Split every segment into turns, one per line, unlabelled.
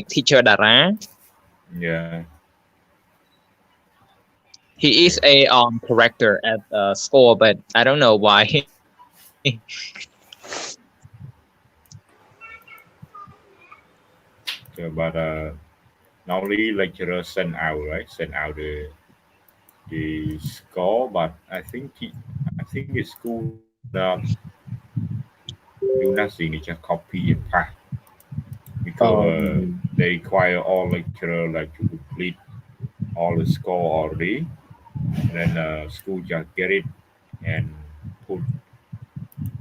teacher Dara.
Yeah.
He is
Okay.
a director at school, but I don't know why.
So, but normally lecturer send out, right? Send out the score, but I think the school not do nothing. They just copy and pass because
um,
they require all lecturer like to complete all the score already. And then school just get it and put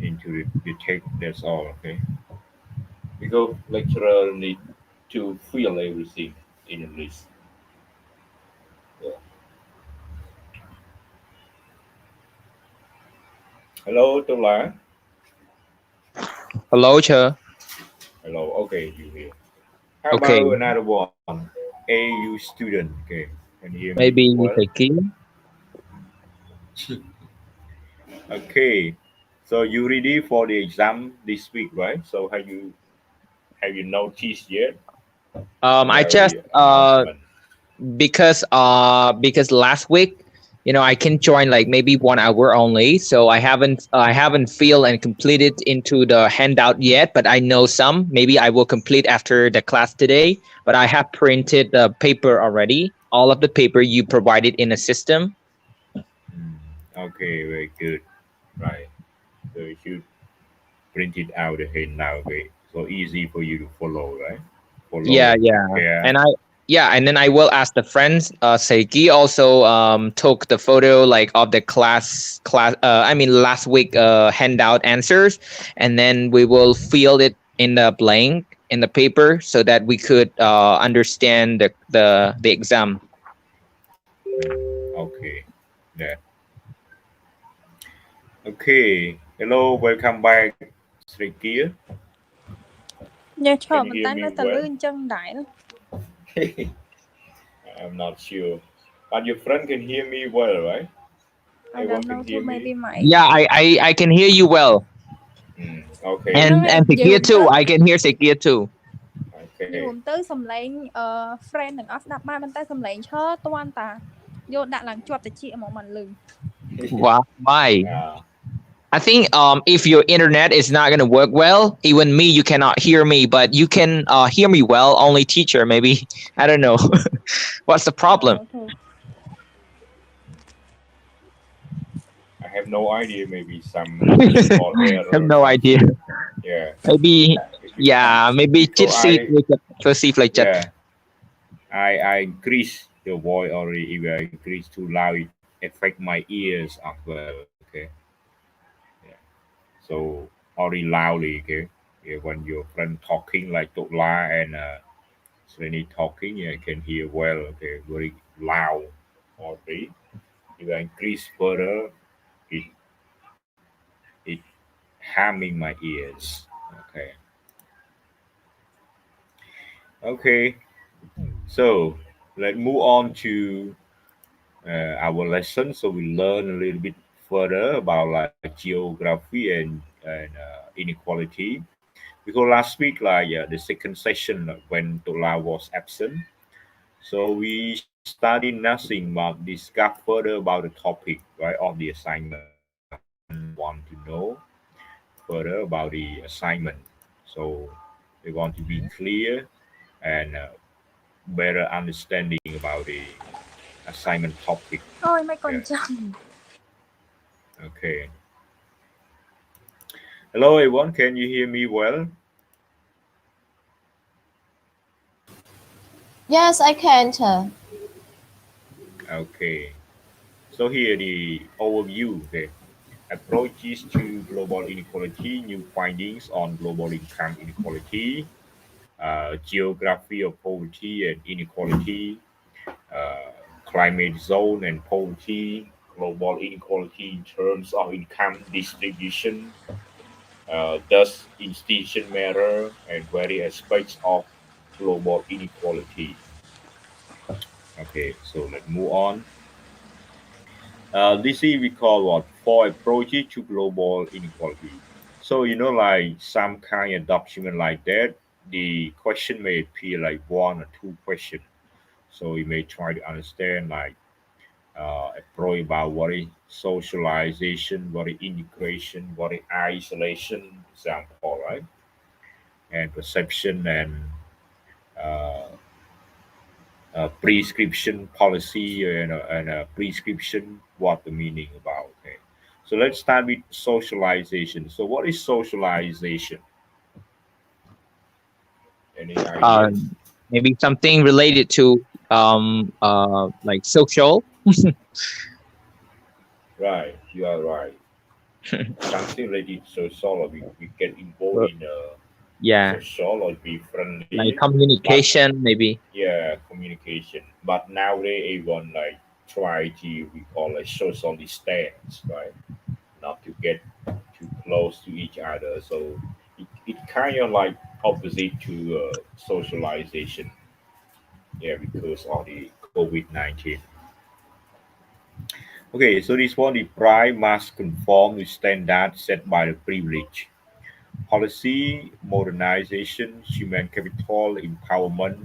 into the text. That's all. Okay. Because lecturer need to fill everything in a list. Yeah. Hello, Tola.
Hello, Che.
Hello. Okay, you here. How
Okay,
about another one? AU student. Okay. Can you hear me
maybe
well?
Seki.
Okay. So you ready for the exam this week, right? So have you noticed yet
I
about
just
the announcement?
because last week, I can join like maybe 1 hour only, so I haven't filled and completed into the handout yet, but I know some. Maybe I will complete after the class today. But I have printed the paper already. All of the paper you provided in the system.
Mm, okay, very good. Right. So you should print it out ahead now. Okay. So easy for you to follow, right? Follow
Yeah,
and
yeah.
prepare.
And and then I will ask the friends. Seiki also took the photo like of the class I mean last week handout answers, and then we will fill it in the blank in the paper so that we could understand the exam.
Okay. Yeah. Okay. Hello, welcome back, Srikia.
Nha
Can
cho
you
mình
hear
tay
me
nó tờ
well?
lươn chân đại đó.
I'm not sure. But your friend can hear me well, right?
I
Everyone
don't
can
know
hear
too,
me?
maybe mày.
Yeah, I can hear you well,
Okay.
Nó
and
nghe về
Sekia
hôm
too.
tới
I can hear Sekia too.
về
Okay.
hôm tới xong lên friend đừng off đạp ba bên tay xong lên cho toan ta vô đạn làm chuột tại chị một mình lừng.
Wow, why?
Yeah.
I think if your internet is not gonna work well, even me you cannot hear me, but you can hear me well. Only teacher maybe. I don't know. What's the problem?
Okay.
I have no idea. Maybe some protocol
I have
error or
no idea.
something. Yeah.
Maybe maybe
Because
cheat sheet we can perceive like that.
yeah, I increase the voice already. If I increase too loud, it affect my ears as well. Okay. Yeah. So already loudly. Okay. Yeah, when your friend talking like Tokla and Srini talking, yeah, I can hear well. Okay, very loud already. If I increase further, it it harming my ears. Okay. Okay. So let's move on to our lesson. So we learn a little bit further about like geography and inequality. Because last week, like the second session when Tola was absent, so we study nothing but discuss further about the topic, right, of the assignment. Want to know further about the assignment. So we want to be clear and better understanding about the assignment topic.
Ôi mấy con
Yeah.
chồng.
Okay. Hello, everyone. Can you hear me well?
Yes, I can, sir.
Okay. So here the overview. Okay. Approaches to global inequality, new findings on global income inequality, geography of poverty and inequality, uh, climate zone and poverty, global inequality in terms of income distribution, does institution matter, and various aspects of global inequality. Okay, so let's move on. This is we call what four approaches to global inequality. So like some kind of document like that. the question may appear like one or two questions. So you may try to understand like probably about what is socialization, what is integration, what is isolation, example, right? And perception and uh, prescription policy and a prescription, what the meaning about. Okay. So let's start with socialization. So what is socialization? Any idea?
Maybe something related to like social.
Right, you are right. Something related to sociology. We get involved
Well,
in
yeah,
sociology friendly,
like
but
communication maybe.
yeah, communication. But nowadays, everyone like try to we call it social distance, right? Not to get too close to each other. So it kind of like opposite to socialization. Yeah, because of the COVID-19. Okay, so this one, the pride must conform to standards set by the privilege. Policy, modernization, human capital, empowerment,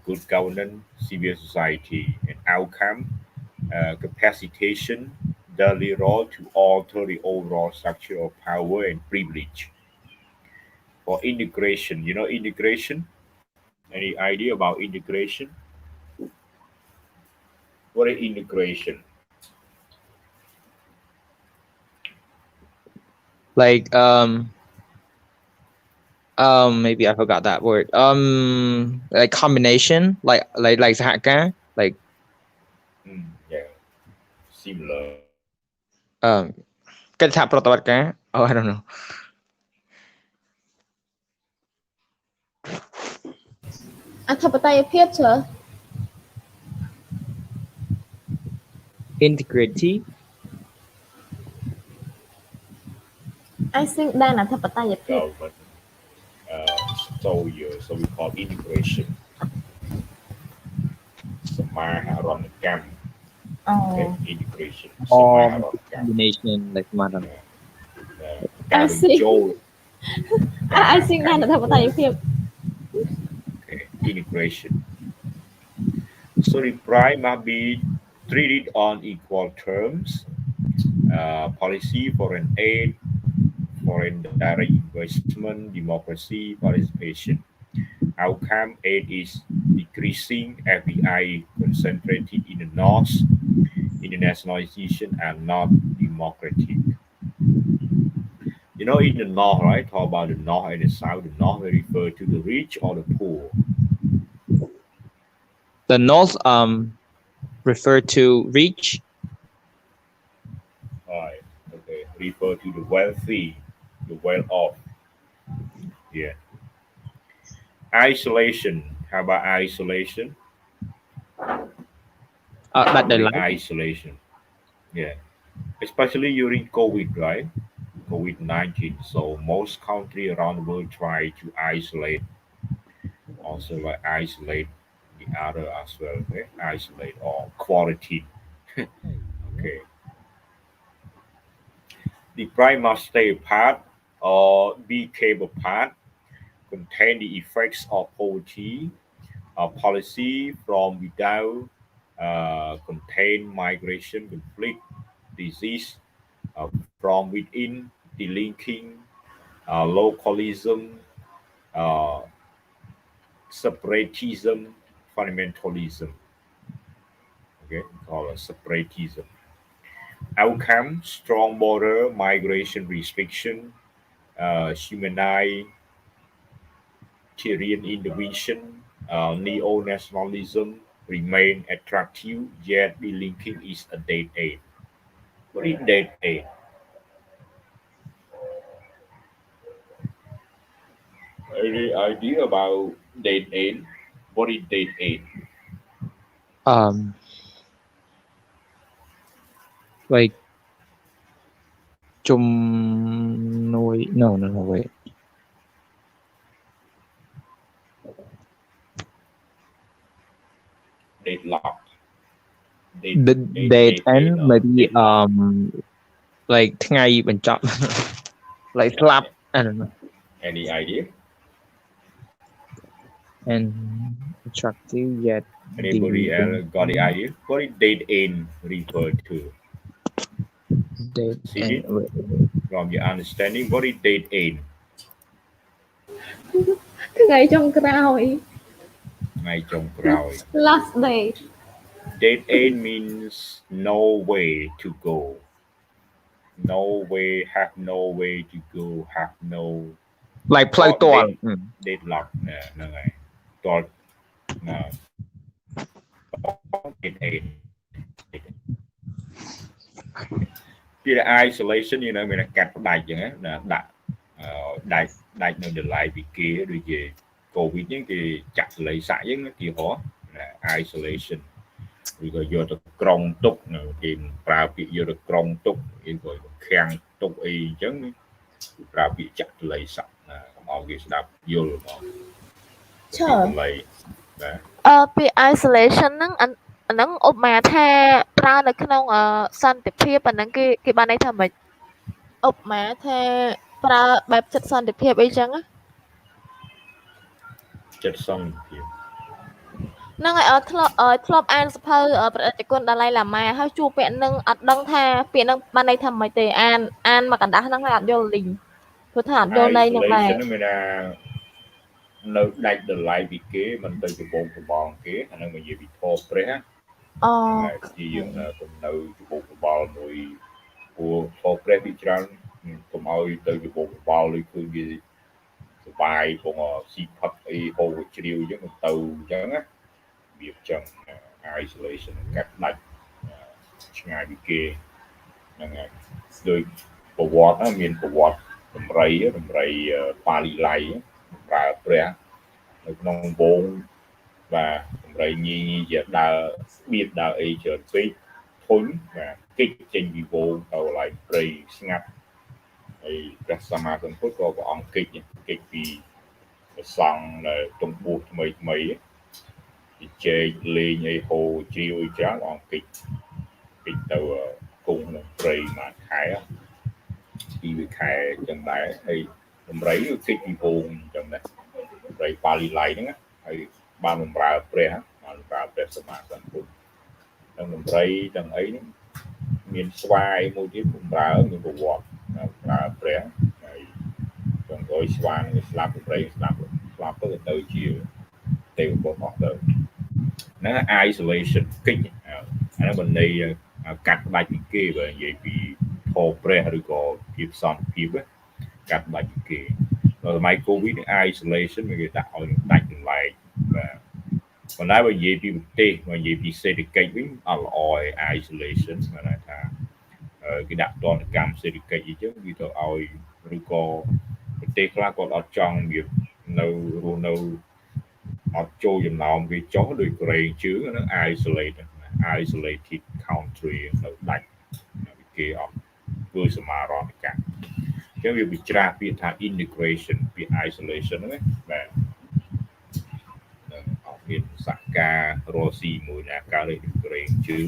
good governance, civil society, and outcome, capacitation, daily role to alter the overall structure of power and privilege. For integration, you know integration? Any idea about integration? What is integration?
Like maybe I forgot that word. Like combination, likeសហការ like
Yeah, similar.
um កិច្ចសហប្រតិបត្តិការ oh I don't know.
អធិបតេយ្យភាព
Integrity.
I think ដែនអធិបតេយ្យភាព
Government. So we call integration. Samaharanakam. Okay, integration.
Or
Samaharanakam.
combination like mana.
I see.
Joel.
I think ដែនអធិបតេយ្យភាព
Okay, integration. So the pride must be treated on equal terms. Policy, foreign aid, foreign direct investment, democracy, participation. Outcome aid is decreasing, FDI concentrated in the north, internationalization and not democratic. You know, in the north, right? Talk about the north and the south. The north will refer to the rich or the poor.
The north refer to rich.
Right. Okay. Refer to the wealthy, the well off. Yeah. Isolation. How about isolation?
That they
Public
like.
isolation. Yeah. Especially during COVID, right? COVID-19. So most countries around the world try to isolate, also like isolate the other as well. Okay? Isolate or quarantine. Okay. The pride must stay apart or be kept apart, contain the effects of poverty, policy from without, contain migration, conflict, disease from within, delinking, localism, uh, separatism, fundamentalism. Okay, called separatism. Outcome: strong border, migration restriction, humanitarian intervention, neo-nationalism remain attractive, yet the linking is a dead end. What is dead end? Any idea about dead end? What is dead end?
Um like no wait.
Deadlock.
The dead end maybe
deadlock.
like ថ្ងៃបញ្ចប់ like slap I don't know.
Any idea?
and attractive yet
Anybody else got the
debilitating.
idea? What is dead end refer to?
Dead and
Sydney, from your understanding, what is dead end?
ថ្ងៃចុងក្រោយ
Ngay trong crowd.
last day
Dead end means no way to go. No way, have no way to go, have no
like play
thought
toan.
deadlock. Nè, này. Thought, dead end. Khi là isolation như nó mình là cắt đạch chẳng á, là đạch nó được lại vì kia rồi về covid những cái chặt lấy sải những cái kia khó là isolation rồi rồi vô được krong túc thì ra bị vô được krong túc rồi khang túc y chấn ra bị chặt lấy sạch mọi người đạp vô rồi
Trời.
lấy
ពាក្យ isolation ហ្នឹងអាហ្នឹងឧបមាថាប្រើនៅក្នុងសន្តិភាពអាហ្នឹងគេបានន័យថាម៉េចឧបមាថាប្រើបែបចិត្តសន្តិភាពអីចឹងណា
ចិត្តសង្ឃភាព
ហ្នឹងហើយធ្លាប់អានសភៅប្រតិគុណដាឡៃឡាម៉ាហើយជួបពាក្យហ្នឹងអត់ដឹងថាពាក្យហ្នឹងបានន័យថាម៉េចទេអានមកកណ្ដាស់ហ្នឹងហើយអត់យល់លីងព្រោះថាអត់យល់ន័យហ្នឹងដែរ
isolation ហ្នឹងមានថានៅដាច់ដល់ឡាយពីគេមិនទៅច្បងច្បងគេអាហ្នឹងនិយាយពីធម៌ព្រះណា
អូ
ជាយើងទៅនៅច្បងច្បល់មួយព្រោះធម៌ព្រះពីច្រើនកុំឲ្យទៅច្បងច្បល់ដូចគឺវាសុបាយបងស៊ីផឹកអីហូរជ្រាវអញ្ចឹងទៅអញ្ចឹងណាវាអញ្ចឹង isolation កាត់ដាច់ឆ្ងាយពីគេហ្នឹងហើយដោយប្រវត្តិមានប្រវត្តិដំរីប៉ាលីឡៃប្រើព្រះនៅក្នុងវងបាទដំរីញីជាដើរបៀតដើរអីច្រើនពេកធុញបាទគេចចេញពីវងទៅកន្លែងព្រៃស្ងាត់ហើយព្រះសម្មាសម្ពុទ្ធក៏ព្រះអង្គគេចពីប្រសង់នៅទំពោះថ្មីពីជែកលេងអីហូរជ្រាវអីច្រើនអង្គគេចទៅគង់ក្នុងព្រៃមួយខែពីរខែអញ្ចឹងដែរហើយដំរីគេចពីវងអញ្ចឹងដែរដំរីប៉ាលីឡៃហ្នឹងហើយបានបម្រើព្រះសម្មាសម្ពុទ្ធទាំងដំរីទាំងអីហ្នឹងមានស្វាយមួយទៀតបម្រើមានប្រវត្តិបម្រើព្រះហើយចង់ឲ្យស្វានឹងស្លាប់ដំរីស្លាប់ទៅជាទេវបុត្រអស់ទៅហ្នឹង isolation កិច្ចអាហ្នឹងមិនន័យកាត់ផ្ដាច់ពីគេបើនិយាយពីធម៌ព្រះឬក៏ភាពសន្តិភាពកាត់ផ្ដាច់ពីគេដល់សម័យ covid isolation គេដាក់ឲ្យដាច់កន្លែងបាទប៉ុន្តែបើនិយាយពីប្រទេសបើនិយាយពីសេដ្ឋកិច្ចវិញអត់ល្អឯ isolation គាត់ថាគេដាក់ទណ្ឌកម្មសេដ្ឋកិច្ចអីចឹងវាទៅឲ្យឬក៏ប្រទេសខ្លះគាត់អត់ចង់វានៅរស់នៅអត់ចូលចំណោមគេចុះដោយកូរ៉េជឿហ្នឹង isolated country នៅដាច់គេអត់ធ្វើសមារណកម្មអញ្ចឹងវាពិចារណាពាក្យថា integration ពាក្យ isolation ហ្នឹងបាទអត់មានសកការរស់ស៊ីមួយណាកើតដូចកូរ៉េជឿ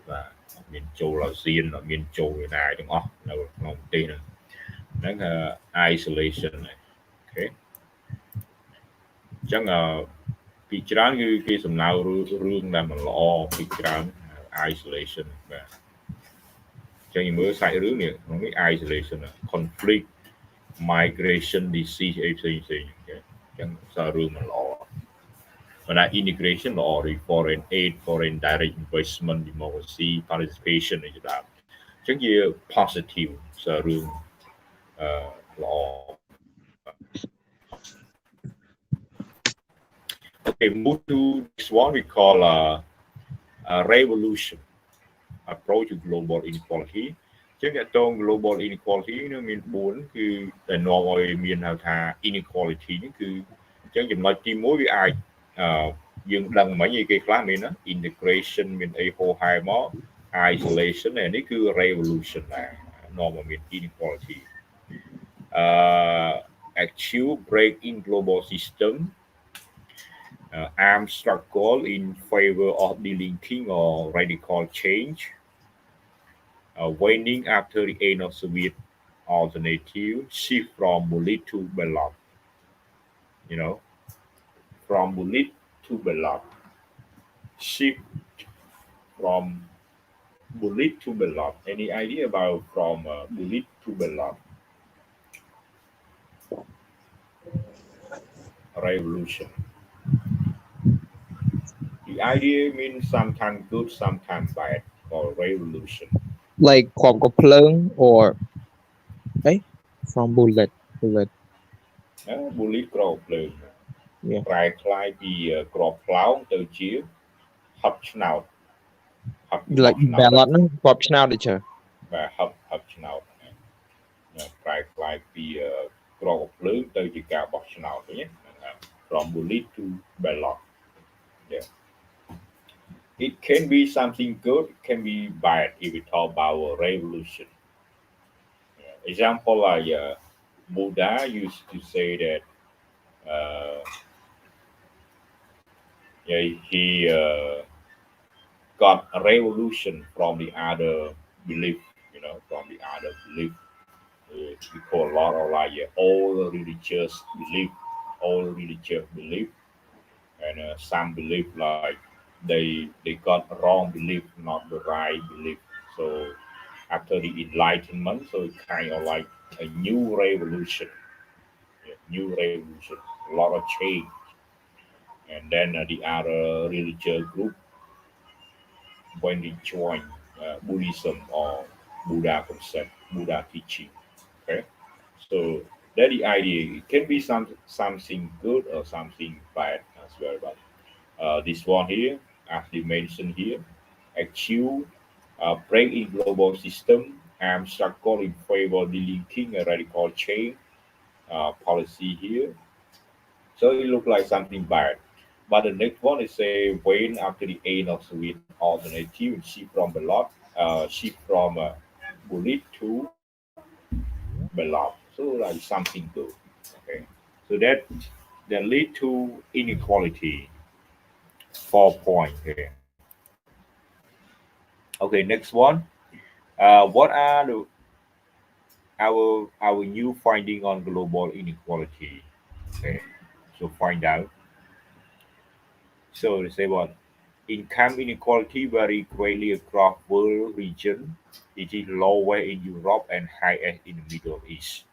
បាទអត់មានចូលអាស៊ានអត់មានចូលឯណាទាំងអស់នៅក្នុងប្រទេសហ្នឹង isolation អូខេអញ្ចឹងពីច្រើនគឺគេសំណើរឿងដែលមិនល្អពីច្រើន isolation បាទអញ្ចឹងមើលសាច់រឿងនេះក្នុងនេះ isolation conflict migration disease អីផ្សេងអញ្ចឹងសាររឿងមិនល្អប៉ុន្តែ integration ល្អ foreign aid foreign direct investment democracy participation អីជាដើមអញ្ចឹងជា positive សាររឿងល្អ Okay, move to this one we call a revolution approach to global inequality ចឹងតើ global inequality នឹងមាន4គឺតែនាំឲ្យមានហៅថា inequality ហ្នឹងគឺអញ្ចឹងចំណុចទី1វាអាចយើងដឹងមិញឯគេខ្លះមានណា integration មានអីហោហែមក isolation នេះគឺ revolution ដែរនាំមកមាន inequality actual break in global system armed struggle in favor of delinking or radical change waning after the end of Soviet alternative shift from bullet to ballot you know from Bulit to Belot. Shift from Bulit to Belot. Any idea about from Bulit to Belot? Revolution. The idea means sometimes good, sometimes bad, or revolution.
like ความกบเพลิง or เอ้ย from bullet
Bulit ក្រោបភ្លើង
yeah
ប្រែคล้ายពីក្របខ្លោងទៅជាហឹបឆ្នោតហឹបពីបោះ
like
ឆ្នោត
ballot ហ្នឹងគ្រាប់ឆ្នោតដូចជា
បាទហឹបឆ្នោតប្រែคล้ายពីក្របភ្លើងទៅជាការបោះឆ្នោតវិញណា from bullet to ballot. Yeah. It can be something good, it can be bad if we talk about a revolution. Example like Buddha used to say that yeah, he got a revolution from the other belief, from the other belief. We call a lot of like all religious belief, and some belief like they got wrong belief, not the right belief. So after the enlightenment, so it's kind of like a new revolution, a lot of change. And then the other religious group when they join Buddhism or Buddha concept, Buddha teaching. Okay, so that the idea. It can be something good or something bad as well. But this one here, as they mentioned here, achieve break in global system and struggle in favor of delinking a radical change policy here. So it looked like something bad. But the next one is say when after the end of Soviet alternative shift from Belot, shift from Bulit to Belot. So like something good. Okay. So that lead to inequality. 4 point here. Okay, next one. What are our new finding on global inequality? Okay, so find out. So they say what income inequality vary greatly across world region. It is lower in Europe and higher in the Middle East.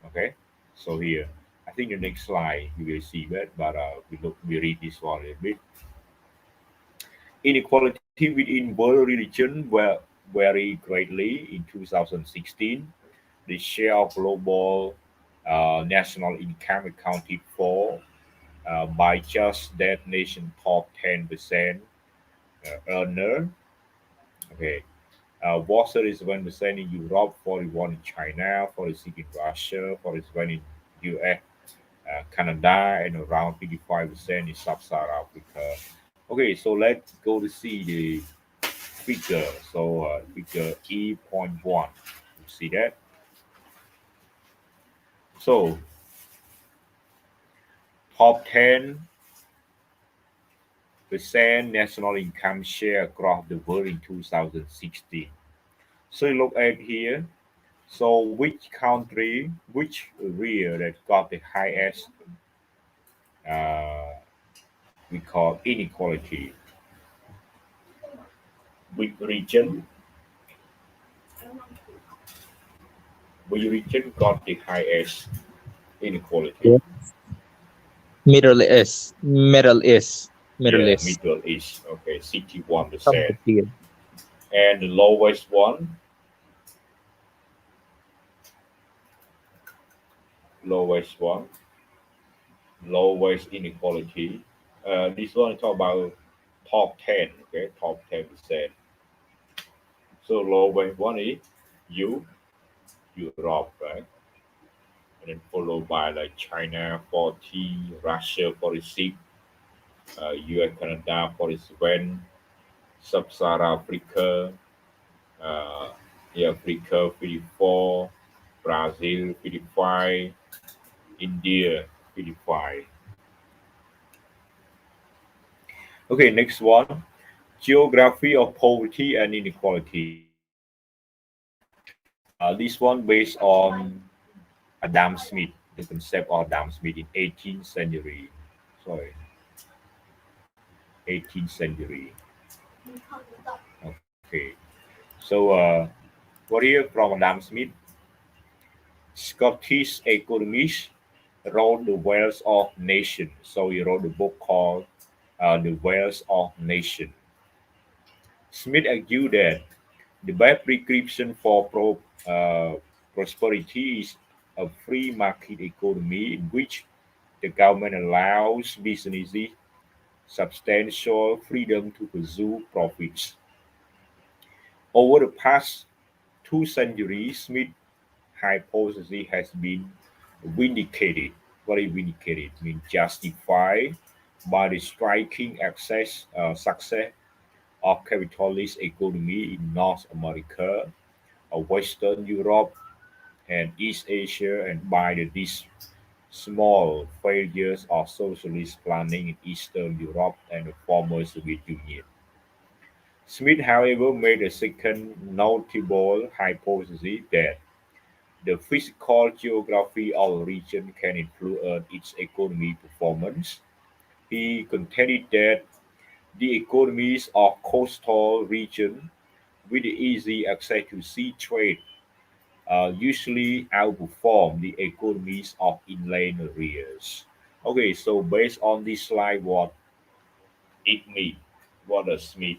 Okay, so here I think the next slide you will see that, but we read this one a little bit. Inequality within world religion were vary greatly in 2016. The share of global national income accounted for by just that nation top 10% earner. Okay, was 31% in Europe, 41 in China, 46 in Russia, 47 in US, Canada, and around 55% in Sub-Saharan Africa. Okay, so let's go to see the figure. So figure E.1. You see that? So top 10% national income share across the world in 2016. So you look at here. So which country, which area that got the highest uh, we call inequality? Which region? Which region got the highest inequality?
yeah. Middle
Yeah,
East
Middle East. Okay, 61%.
ต้อง
And the lowest one, lowest one, lowest inequality. This one talk about top 10. Okay, top 10%. So lowest one is you, Europe, right? And then followed by like China 40, Russia 46, US, Canada 47, Sub-Saharan Africa, uh, yeah, Africa 54, Brazil 55, India 55. Okay, next one. Geography of poverty and inequality. This one based on Adam Smith, the concept of Adam Smith in 18th century. sorry, 18th century. Okay. So what here from Adam Smith? Scottish economist wrote The Wealth of Nations. So he wrote a book called The Wealth of Nations. Smith argued that the best prescription for prosperity is a free market economy in which the government allows businesses substantial freedom to pursue profits. Over the past 2 centuries, Smith's hypothesis has been vindicated. What is vindicated? Means justified by the striking success of capitalist economy in North America, Western Europe, and East Asia, and by the small failures of socialist planning in Eastern Europe and the former Soviet Union. Smith, however, made a second notable hypothesis that the physical geography of a region can influence its economic performance. He contended that the economies of coastal regions with easy access to sea trade usually outperform the economies of inland areas. Okay, so based on this slide, what it means, what does Smith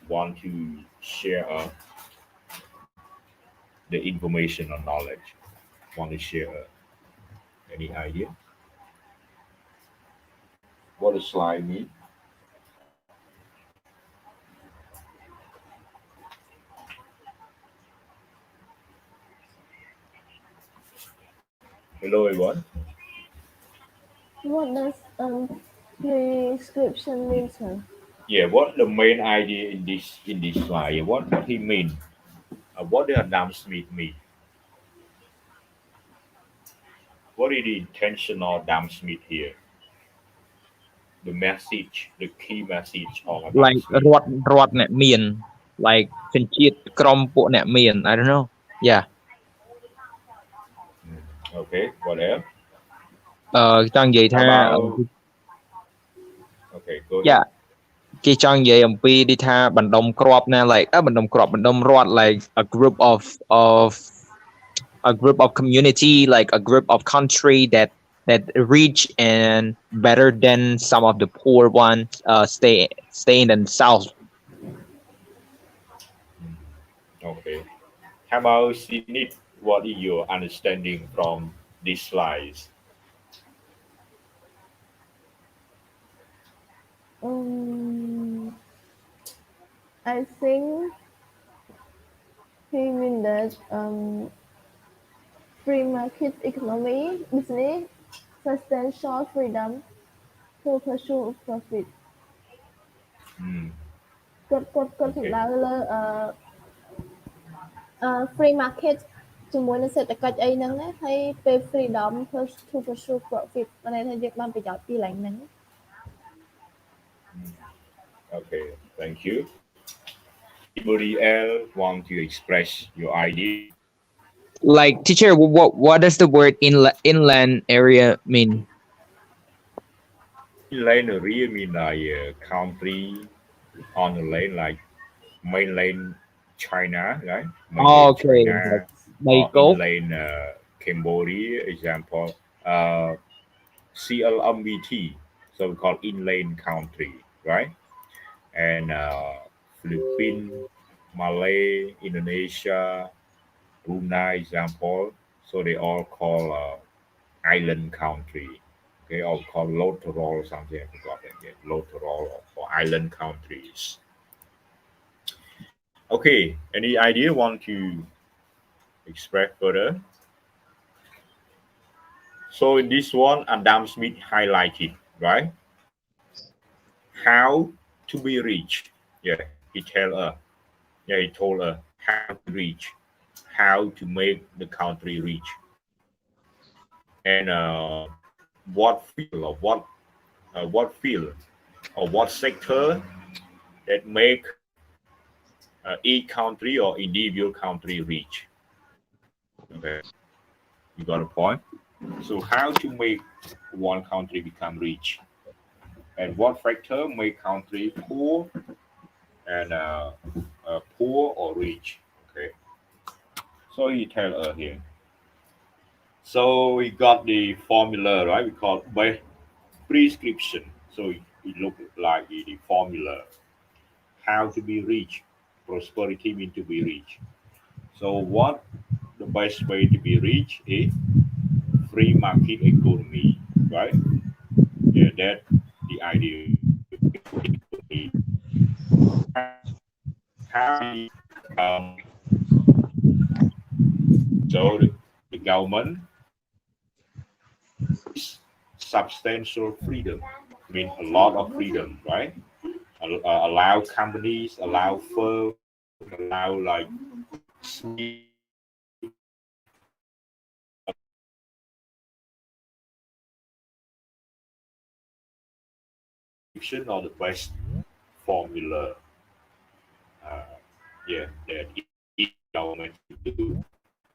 want to share the information or knowledge? Want to share any idea? What does slide mean? Hello, everyone.
What does prescription mean, sir?
Yeah, what the main idea in this slide? Yeah, what he mean? What did Adam Smith mean? What is the intention of Adam Smith here? The message, the key message of Adam
Like
Smith.
រដ្ឋអ្នកមាន like ជនជាតិក្រុមពួកអ្នកមាន I don't know. Yeah.
Okay, what else?
ចង់និយាយ
How
ថា
about okay, go ahead.
yeah គេចង់និយាយអំពីនេះថាបណ្ដុំគ្រាប់ណា like បណ្ដុំគ្រាប់បណ្ដុំរដ្ឋ like a group of community, like a group of country that rich and better than some of the poor ones stay in the south.
Okay. How about Sinit? What is your understanding from these slides?
I think he mean that free market economy business substantial freedom to pursue profit.
Hmm.
គាត់សំដៅលើfree market ជាមួយនឹងសេដ្ឋកិច្ចអីហ្នឹងណាហើយពេល freedom to pursue profit បានន័យថាយើងបានប្រយោជន៍ពីឡើងហ្នឹង
Okay, thank you. Anybody else want to express your idea?
Like teacher, what does the word inland area mean?
Inland area mean like country on the land, like mainland China, right? Mainland
Okay,
China
like
or inland Cambodia, example. CLMBT, so we call inland country, right? And Philippines, Malay, Indonesia, Brunei, example. So they all call island country. Okay, or called littoral something. I forgot that. Yeah, littoral or island countries. Okay, any idea want to express further? So in this one, Adam Smith highlighted, right? How to be rich. Yeah, he told us how to reach, how to make the country rich, and what field or what sector that make each country or individual country rich. Okay, you got a point. So how to make one country become rich? And what factor make country poor and poor or rich? Okay, so he tell us here. So we got the formula, right? We call it by prescription. So it look like the formula how to be rich. Prosperity mean to be rich. So what the best way to be rich is free market economy, right? Yeah, that the idea economy. How so the government substantial freedom, mean a lot of freedom, right? Allow companies, allow firms, allow like small description or the best formula. Uh, yeah, that each government should do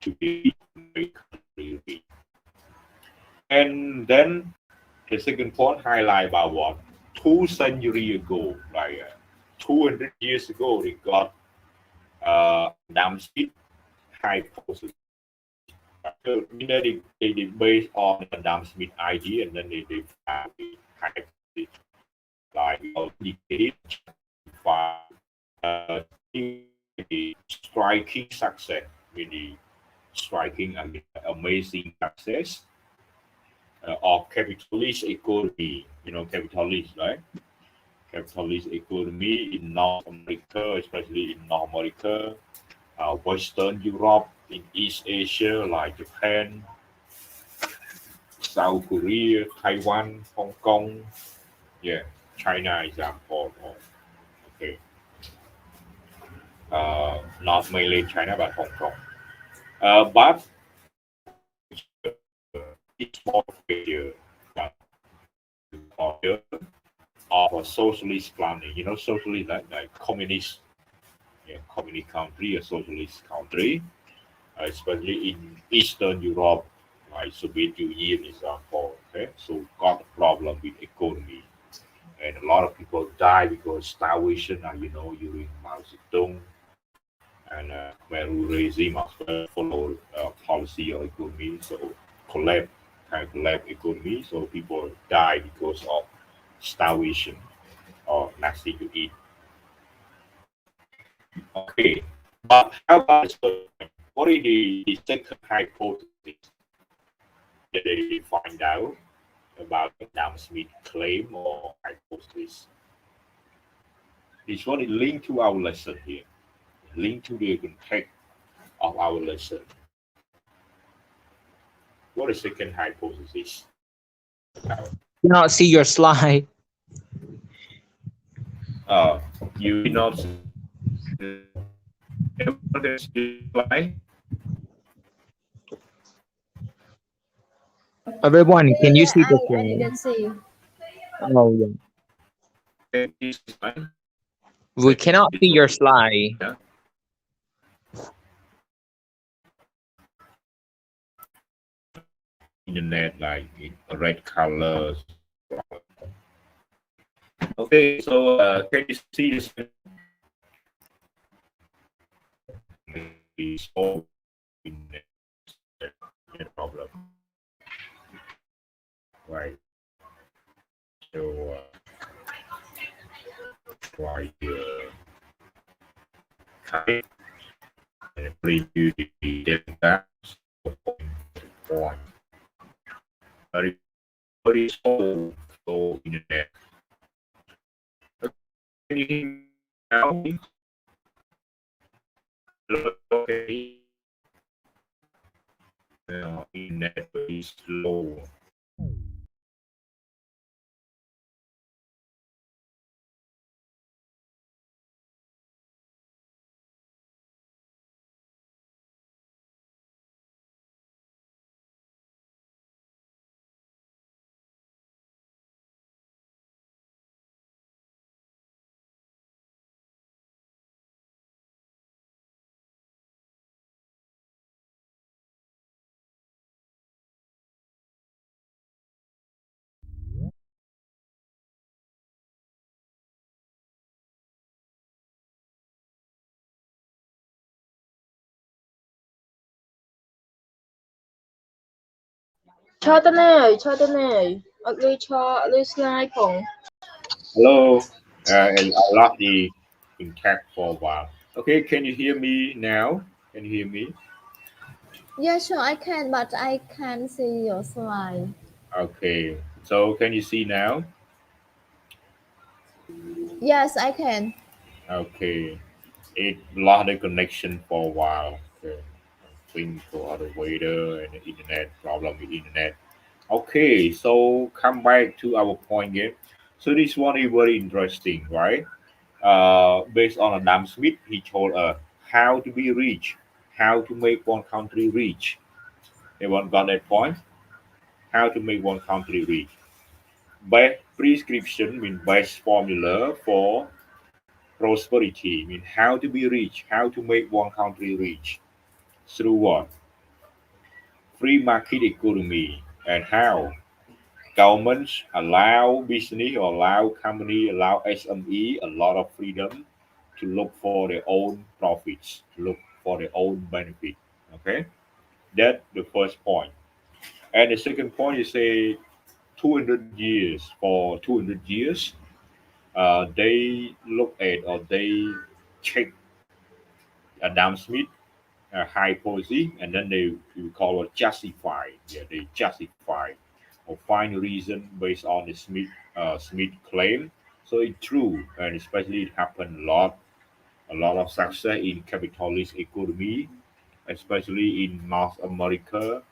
to be make country rich. And then the second point highlight about what 2 centuries ago, like 200 years ago, they got Adam Smith hypothesis. So, you know, they based on the Adam Smith idea and then they found the hypothesis like indicated by uh, the striking success, really striking and amazing success of capitalist economy. You know, capitalist, right? Capitalist economy in North America, especially in North America, Western Europe, in East Asia like Japan, South Korea, Taiwan, Hong Kong, yeah, China example. Okay, not mainly China but Hong Kong. But it's more failure than failure of a socialist planning. You know, socialist like communist, yeah, communist country, a socialist country, especially in Eastern Europe, like Soviet Union example. Okay, so got a problem with economy, and a lot of people die because starvation. You know, during Mao Zedong and Khmer regime as well follow policy of economy, so collapse kind of collapse economy. So people die because of starvation or nothing to eat. Okay, but how about the third point? What is the second hypothesis that they find out about Adam Smith claim or hypothesis? This one is linked to our lesson here, linked to the context of our lesson. What is second hypothesis?
Cannot see your slide.
Uh, you did not everyone can see the slide?
Everyone,
Yeah,
can you
yeah,
see the
I
slide?
didn't see.
Oh, yeah.
Can you see the slide?
We cannot see your slide.
Yeah. Internet like in red colors. Okay, so can you see this? Is all in the problem, right? So try to type and preview the data point. Everybody so internet. Can you hear me now? Okay. Internet is slow.
cho tên này ở đây cho đây slideของ
Hello, and I lost the intact for a while. Okay, can you hear me now? Can you hear me?
Yeah, sure, I can, but I can't see your slide.
Okay, so can you see now?
Yes, I can.
Okay, it lost the connection for a while. Okay. I think for other waiter and the internet problem with internet. Okay, so come back to our point here. So this one is very interesting, right? Based on Adam Smith, he told us how to be rich, how to make one country rich. Everyone got that point? How to make one country rich. Best prescription means best formula for prosperity, means how to be rich, how to make one country rich. Through what? Free market economy. And how? Governments allow business or allow company, allow SME a lot of freedom to look for their own profits, to look for their own benefit. Okay, that's the first point. And the second point is say 200 years. For 200 years, they look at or they check Adam Smith hypothesis, and then they we call it justify. Yeah, they justify or find a reason based on the Smith claim. So it's true, and especially it happened a lot of success in capitalist economy, especially in North America,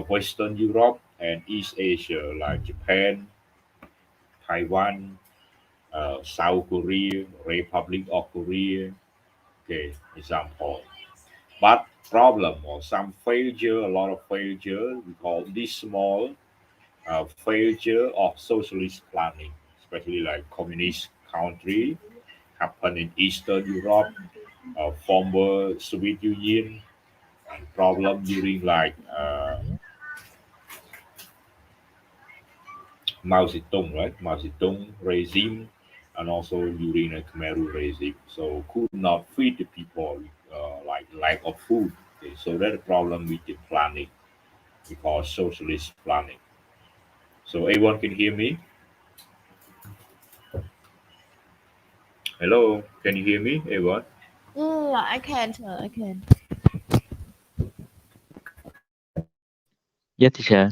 Western Europe, and East Asia like Japan, Taiwan, South Korea, Republic of Korea. Okay, example. But problem or some failure, a lot of failure, we call this small failure of socialist planning, especially like communist country, happen in Eastern Europe, former Soviet Union, and problem during like Mao Zedong, right? Mao Zedong regime, and also during the Khmer Rouge regime. So could not feed the people like lack of food. Okay, so that's the problem with the planning. We call socialist planning. So everyone can hear me? Hello, can you hear me, everyone?
Yeah, I can, I can.
Yes, teacher.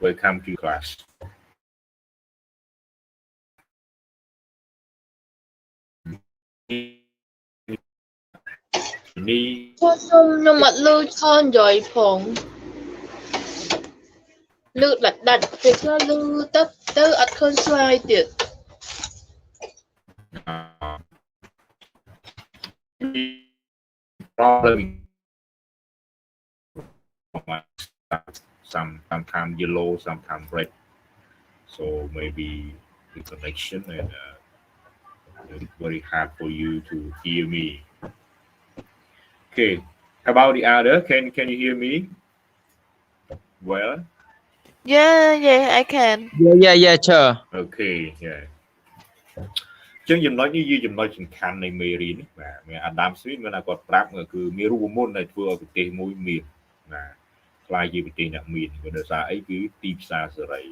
Welcome to class. Ni
ខ្ញុំអត់លឺឆន enjoy ផងលឺដាច់ពេលខ្លះលឺទៅអត់ឃើញ slide ទៀត
problem sometimes yellow, sometimes red. So maybe the connection and it's very hard for you to hear me. Okay, how about the other? Can you hear me? Well,
Yeah, I can.
Yeah, sure.
okay, yeah. ចឹងចំណុចនេះជាចំណុចសំខាន់នៃមេរៀននេះបាទមានអាដាមស្មីធមានគាត់ប្រាប់គឺមានរូបមន្តដែលធ្វើឲ្យប្រទេសមួយមានណាខ្លាយជាប្រទេសអ្នកមានគឺដោយសារអីគឺទីផ្សារសេរី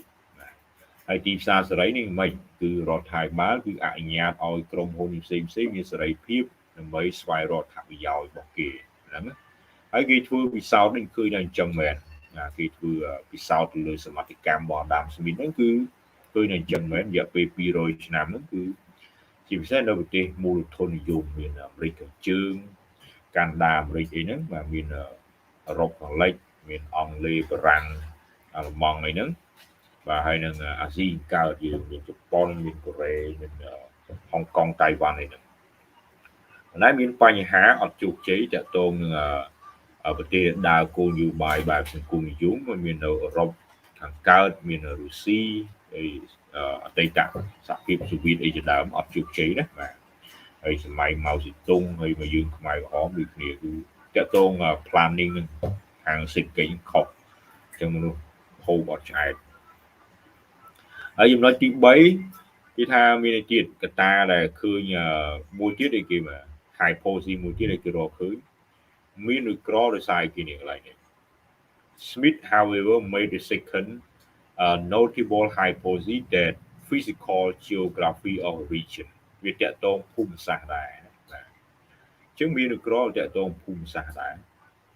ណាហើយទីផ្សារសេរីនេះមិនគឺរដ្ឋាភិបាលគឺអនុញ្ញាតឲ្យក្រុមហ៊ុនផ្សេងមានសេរីភាពដើម្បីស្វែងរកអត្ថប្រយោជន៍របស់គេហ្នឹងណាហើយគេធ្វើពិសោធន៍នេះឃើញថាអញ្ចឹងមែនណាគេធ្វើពិសោធន៍ទៅលើសមត្ថកម្មរបស់អាដាមស្មីធហ្នឹងគឺឃើញថាអញ្ចឹងមែនរយៈពេល200ឆ្នាំហ្នឹងគឺជាពិសេសនៅប្រទេសមូលធននិយមមានអាមេរិកខាងជើងកាណាដាអាមេរិកអីហ្នឹងបាទមានអឺរ៉ុបខាងលិចមានអង់គ្លេសបារាំងអាល្លឺម៉ង់អីហ្នឹងបាទហើយនឹងអាស៊ីកើតយើងមានជប៉ុនមានកូរ៉េមានហុងកុងតៃវ៉ាន់អីហ្នឹងប៉ុន្តែមានបញ្ហាអត់ជោគជ័យតាក់ទងនឹងប្រទេសដើរគោលនយោបាយបែបសង្គមនិយមមាននៅអឺរ៉ុបខាងកើតមានរុស្ស៊ីអតីតសហភាពសូវៀតអីជាដើមអត់ជោគជ័យណាបាទហើយសម័យម៉ៅសេតុងហើយមកយើងខ្មែរក្រហមដូចគ្នាគឺតាក់ទង planning នឹងខាងសេដ្ឋកិច្ចខុសអញ្ចឹងមនុស្សហូបអត់ឆ្អែតហើយចំណុចទី3គេថាមានទៀតកត្តាដែលឃើញមួយទៀតអីគេបាទ hypothesis មួយទៀតដែលគេរកឃើញមានឬក្រដោយសារគេនេះកន្លែងនេះ Smith however made the second notable hypothesis that physical geography of a region វាតកតងភូមិសាស្ត្រដែរបាទអញ្ចឹងមានឬក្រតកតងភូមិសាស្ត្រដែរ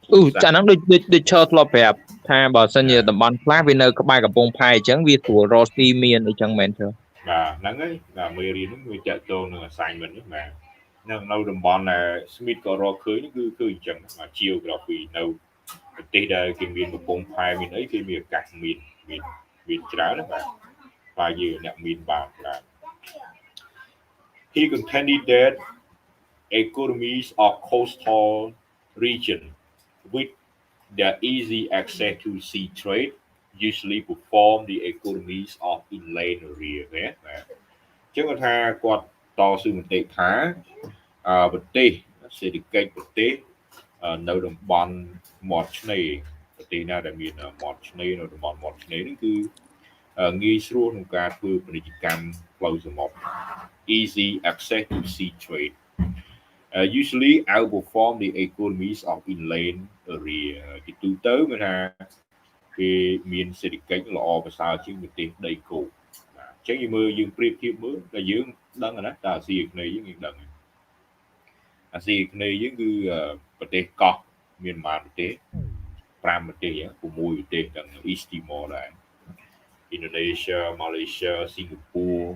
អាហ្នឹងដូចឈរធ្លាប់ប្រាប់ថាបើសិនជាតំបន់ខ្លះវានៅក្បែរកំពង់ផែអញ្ចឹងវាស្រួលរកស៊ីមានអីចឹងមែនទេ
បាទហ្នឹងហើយបាទមេរៀនហ្នឹងវាតកតងនឹង assignment នេះបាទនៅតំបន់ដែល Smith ក៏រកឃើញគឺអញ្ចឹងបាទ geography នៅប្រទេសដែលគេមានកំពង់ផែមានអីគេមានឱកាសមានច្រើនណាបាទបាទយើងអ្នកមានបានច្រើន He contended that economies of coastal region with their easy access to sea trade usually perform the economies of inland area ណាបាទអញ្ចឹងគាត់ថាគាត់តស៊ូមតិថាប្រទេសសេដ្ឋកិច្ចប្រទេសនៅតំបន់មាត់ឆ្នេរប្រទេសណាដែលមានមាត់ឆ្នេរនៅតំបន់មាត់ឆ្នេរនេះគឺងាយស្រួលក្នុងការធ្វើពាណិជ្ជកម្មផ្លូវសមុទ្រ easy access to sea trade usually outperform the economies of inland area ទីទូទៅមានថាគេមានសេដ្ឋកិច្ចល្អប្រសើរជាងប្រទេសដីគោកបាទអញ្ចឹងយើងប្រៀបធៀបមើលតែយើងដឹងណាតែអាស៊ីអាគ្នេយ៍យើងដឹងអាស៊ីអាគ្នេយ៍យើងគឺប្រទេសកោះមានប្រមាណប្រទេស5ប្រទេស6ប្រទេសទាំង East Timor ដែរ Indonesia Malaysia Singapore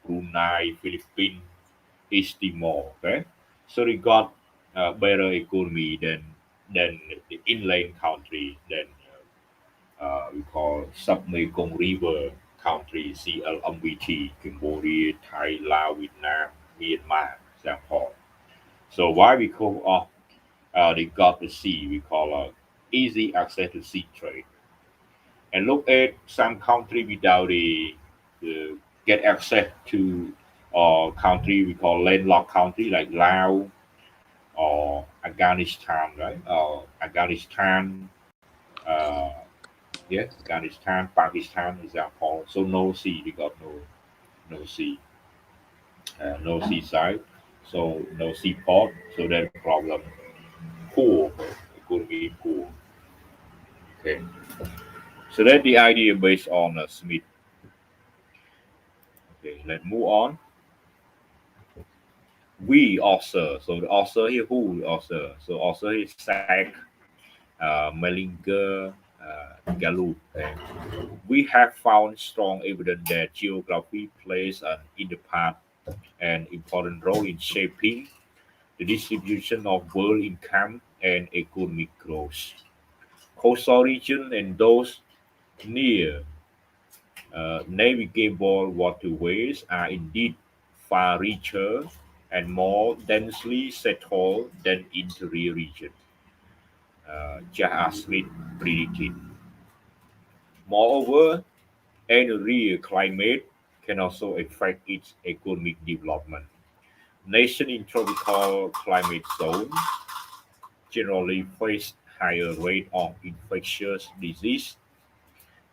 Brunei Philippines East Timor okay so they got better economy than the inland country than we call sub-Mekong River country CLMVT Cambodia Thai Laos Vietnam Myanmar example so why because of they got the sea we call easy access to sea trade and look at some country without the get access to country we call landlocked country like Laos or Afghanistan right Afghanistan Afghanistan Pakistan example so no sea they got no sea no seaside so no seaport so that problem poor economy poor okay so that's the idea based on Smith okay let's move on we author so the author here who the author so author is Sack Mellinger Gallup and we have found strong evidence that geography plays an important role in shaping the distribution of world income and economic growth. Coastal region and those near navigable waterways are indeed far richer and more densely settled than interior region. Just as Smith predicted. Moreover, area climate can also affect its economic development. Nations in tropical climate zones generally face higher rate of infectious disease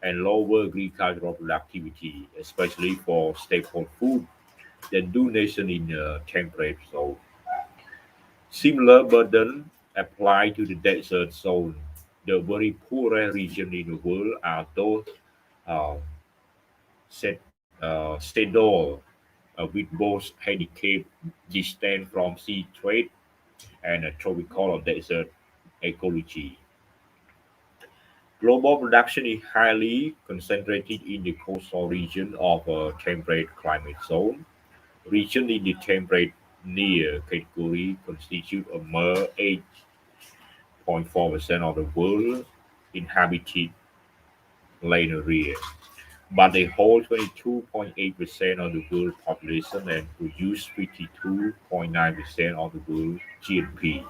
and lower agricultural productivity, especially for staple food, than do nations in temperate zone. Similar burden apply to the desert zone. The very poorest region in the world are those stedole with both handicap distance from sea trade and a tropical or desert ecology. Global production is highly concentrated in the coastal region of a temperate climate zone. Region in the temperate near category constitute a mere 8.4% of the world inhabited land area, but they hold 22.8% of the world population and produce 52.9% of the world GNP.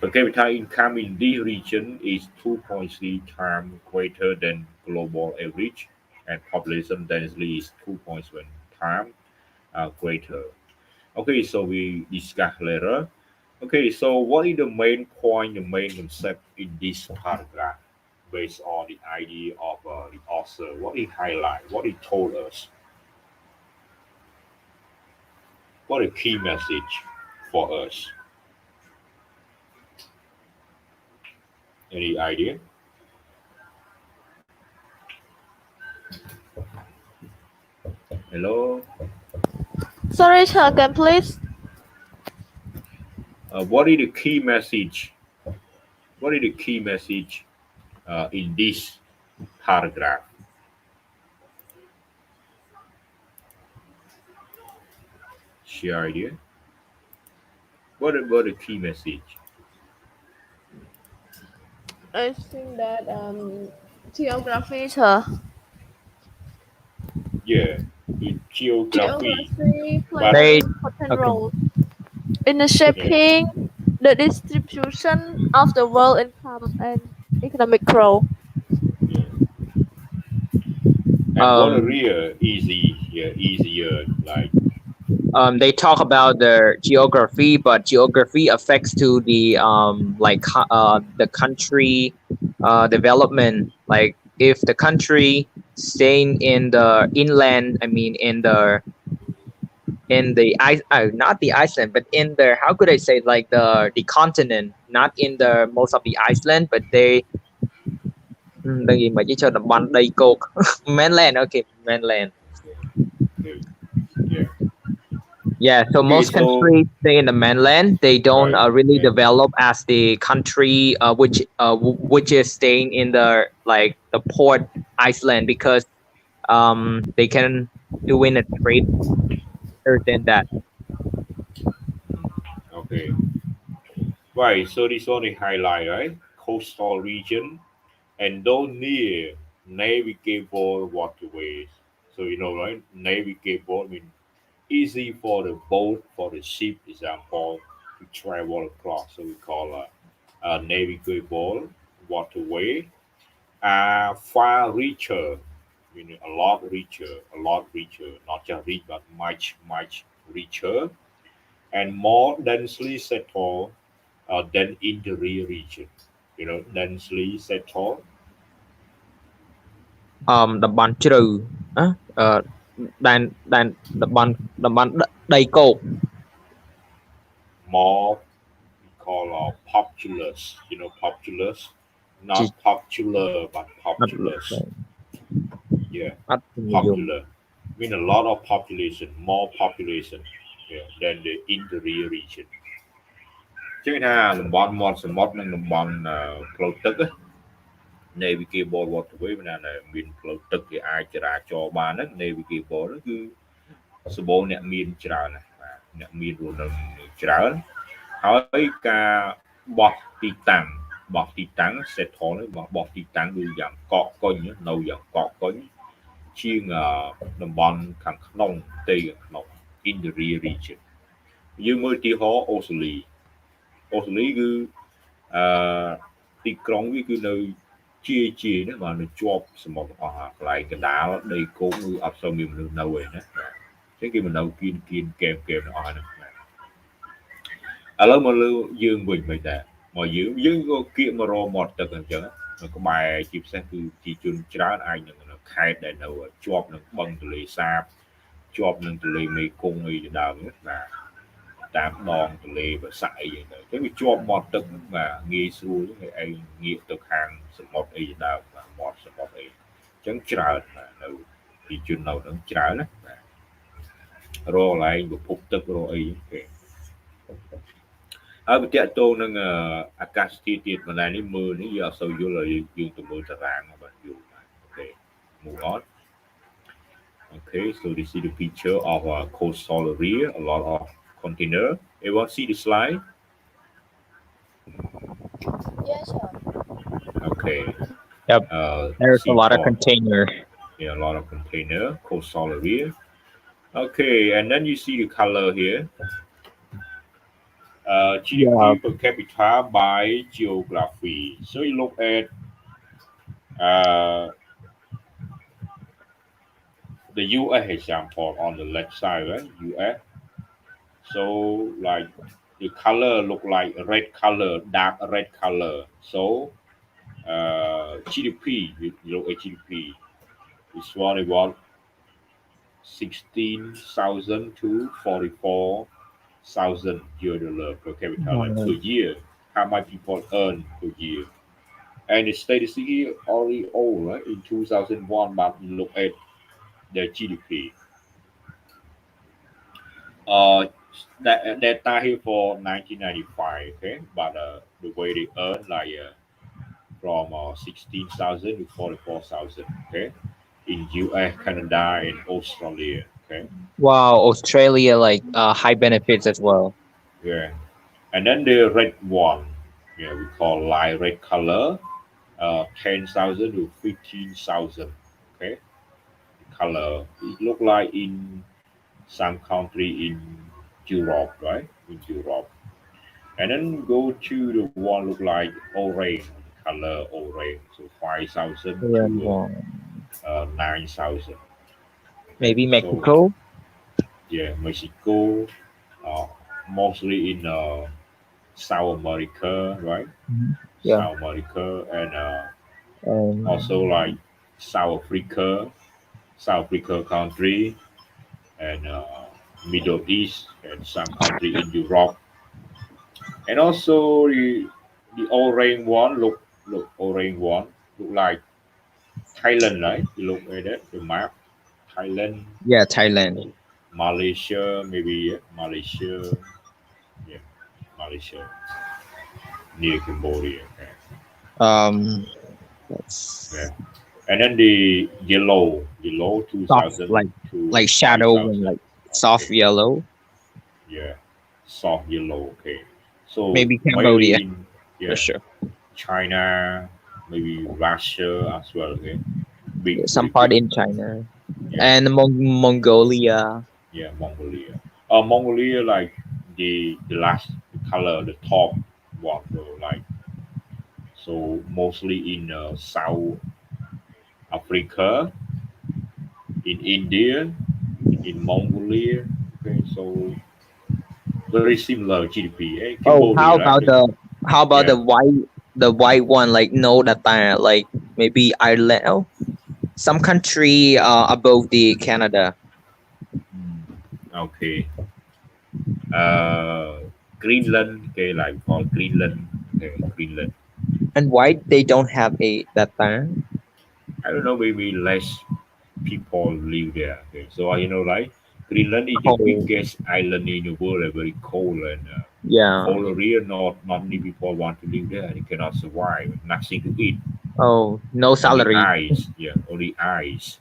Per capita income in this region is 2.3 times greater than global average, and population density is 2.7 times greater. Okay, so we discuss later. Okay, so what is the main point, the main concept in this paragraph based on the idea of the author? What he highlight, what he told us? What a key message? for us? Any idea? Hello.
Sorry, sir, again, please.
What is the key message? What is the key message in this paragraph? Share idea. What the key message?
I think that geography, sir.
Yeah, in geography.
Geography plays
But
They
an important
okay.
role in the
yeah,
shaping the distribution of the world income and economic growth.
yeah. And what a
Um,
real easy, yeah, easier like
they talk about the geography, but geography affects to the the country development. Like if the country staying in the inland, I mean in the ice, not the Iceland, but in the, how could I say, like the continent, not in the most of the Iceland, but they đừng gì mà chỉ cho đồng bằng đầy cột mainland, okay, mainland.
yeah, yeah.
Yeah, so
Okay,
most
so
countries stay in the mainland. They don't
right,
really
and
develop as the country which is staying in the like the port Iceland, because they can do in a trade better than that.
okay, right. So this only highlight right coastal region and don't near navigable waterways. So you know, right? Navigable mean easy for the boat, for the ship, example, to travel across. So we call navigable waterway. Far richer, meaning a lot richer, not just rich, but much richer, and more densely settled than in the real region. You know, densely settled,
Đồng bằng trừ á, đàn đàn đồng bằng đầy cột.
more we call populous. You know, populous,
Chỉ
not popular, but populous. Yeah,
ít người dùng.
popular. Mean a lot of population, more population, yeah, than the in the real region. Chứ ha, đồng bọn một số một nâng đồng bọn flow tức á, navigable waterway bên này miền flow tức thì ai chả ra cho ba nó navigable nó cứ số bộ nè miền chả nè, nè miền rồi nè chả hỏi cả bọt tí tăng sẽ thọ nó bọt tí tăng đôi dạng cọ coi nhá nâu dạng cọ coi chiên đồng bọn thằng nông tây nông in the real region như mới tí họ Australia cứ tíក្រុងវាគឺនៅជាណាបាទនៅជាប់សមុទ្រអស់ហើយកន្លែងកណ្ដាលដីគោកគឺអត់សូវមានមនុស្សនៅឯណាចឹងគេមិននៅគៀនអស់ហ្នឹងឥឡូវមកលើយើងវិញមិនដែរមកយើងក៏គៀកមករមាត់ទឹកអញ្ចឹងនៅក្បែរជាពិសេសគឺជាជនច្រើនអាចនឹងខេត្តដែលនៅជាប់នឹងបឹងទន្លេសាបជាប់នឹងទន្លេមេគង្គអីជាដើមបាទតាមដងទន្លេបសាក់អីហ្នឹងទៅវាជាប់មាត់ទឹកបាទងាយស្រួលហើយឯងងាកទៅខាងសមុទ្រអីជាដើមបាទមាត់សមុទ្រអីអញ្ចឹងច្រើនបាទនៅទីជននៅហ្នឹងច្រើនណាបាទរកកន្លែងប្រភពទឹករកអីគេហើយវាតកតងនឹងអាកាសធាតុទៀតបណ្ដានេះមើលនេះយើងអត់សូវយល់យើងទៅមើលតារាងបាទយល់បាទអូខេ move on. Okay, so this is the picture of a coastal area, a lot of container. Everyone see the slide?
Yes, sir.
Okay.
Yep. There's a lot of
seaport.
container.
Yeah, a lot of container, coastal area. Okay, and then you see the color here. GDP per capita by geography. So you look at the US example on the left side, right? US. So like the color look like red color, dark red color. So GDP, you look at GDP, it's what about 16,000 to 44 $1,000 per capita like per
Wow.
year. How much people earn per year? And the statistic here already old, right? In 2001, but look at their GDP. Uh, that data here for 1995, okay? But the way they earn like from 16,000 to 44,000, okay? In US, Canada, and Australia, okay?
Wow, Australia like high benefits as well.
Yeah. And then the red one, yeah, we call light red color, 10,000 to 15,000, okay? Color. It look like in some country in Europe, right? In Europe. And then go to the one look like orange color, orange. So 5,000 to
Wow.
9,000. Okay.
Maybe
So
Mexico.
yeah, Mexico, uh, mostly in South America, right?
Mhm. Yeah.
South America and also
Um,
like South Africa, South Africa country and Middle East and some country in Europe. And also the orange one look orange one look like Thailand, right? You look at that the map. Thailand,
yeah, Thailand.
Malaysia, maybe yeah, Malaysia, yeah, Malaysia near Cambodia. Okay.
Um,
Yeah.
that's
And then the yellow
soft,
2,000 to
like shadow and
5,000.
like soft
Okay.
yellow.
Yeah. Soft yellow. Okay. So
Maybe Cambodia
mainly in
for
yeah
sure.
China, maybe Russia as well. Okay.
Yeah, some
Big.
part in China
Yeah.
and Mongolia.
Yeah. Mongolia. Mongolia like the last color, the top one. So like so mostly in South Africa, in India, in Mongolia. Okay. So very similar GDP.
Oh,
Cambodia, right?
how about
Yeah.
the white one like no data like maybe Ireland? Oh, some country above the Canada.
Mm, okay. Uh, Greenland. Okay, like called Greenland. Okay, Greenland.
And why they don't have a data?
I don't know. Maybe less people live there. Okay, so right? Greenland is the
Cold.
biggest island in the world. Very cold and
Yeah.
polar area. Not many people want to live there. They cannot survive. Nothing to eat.
Oh, no
Only
salary
ice. Yeah, only ice.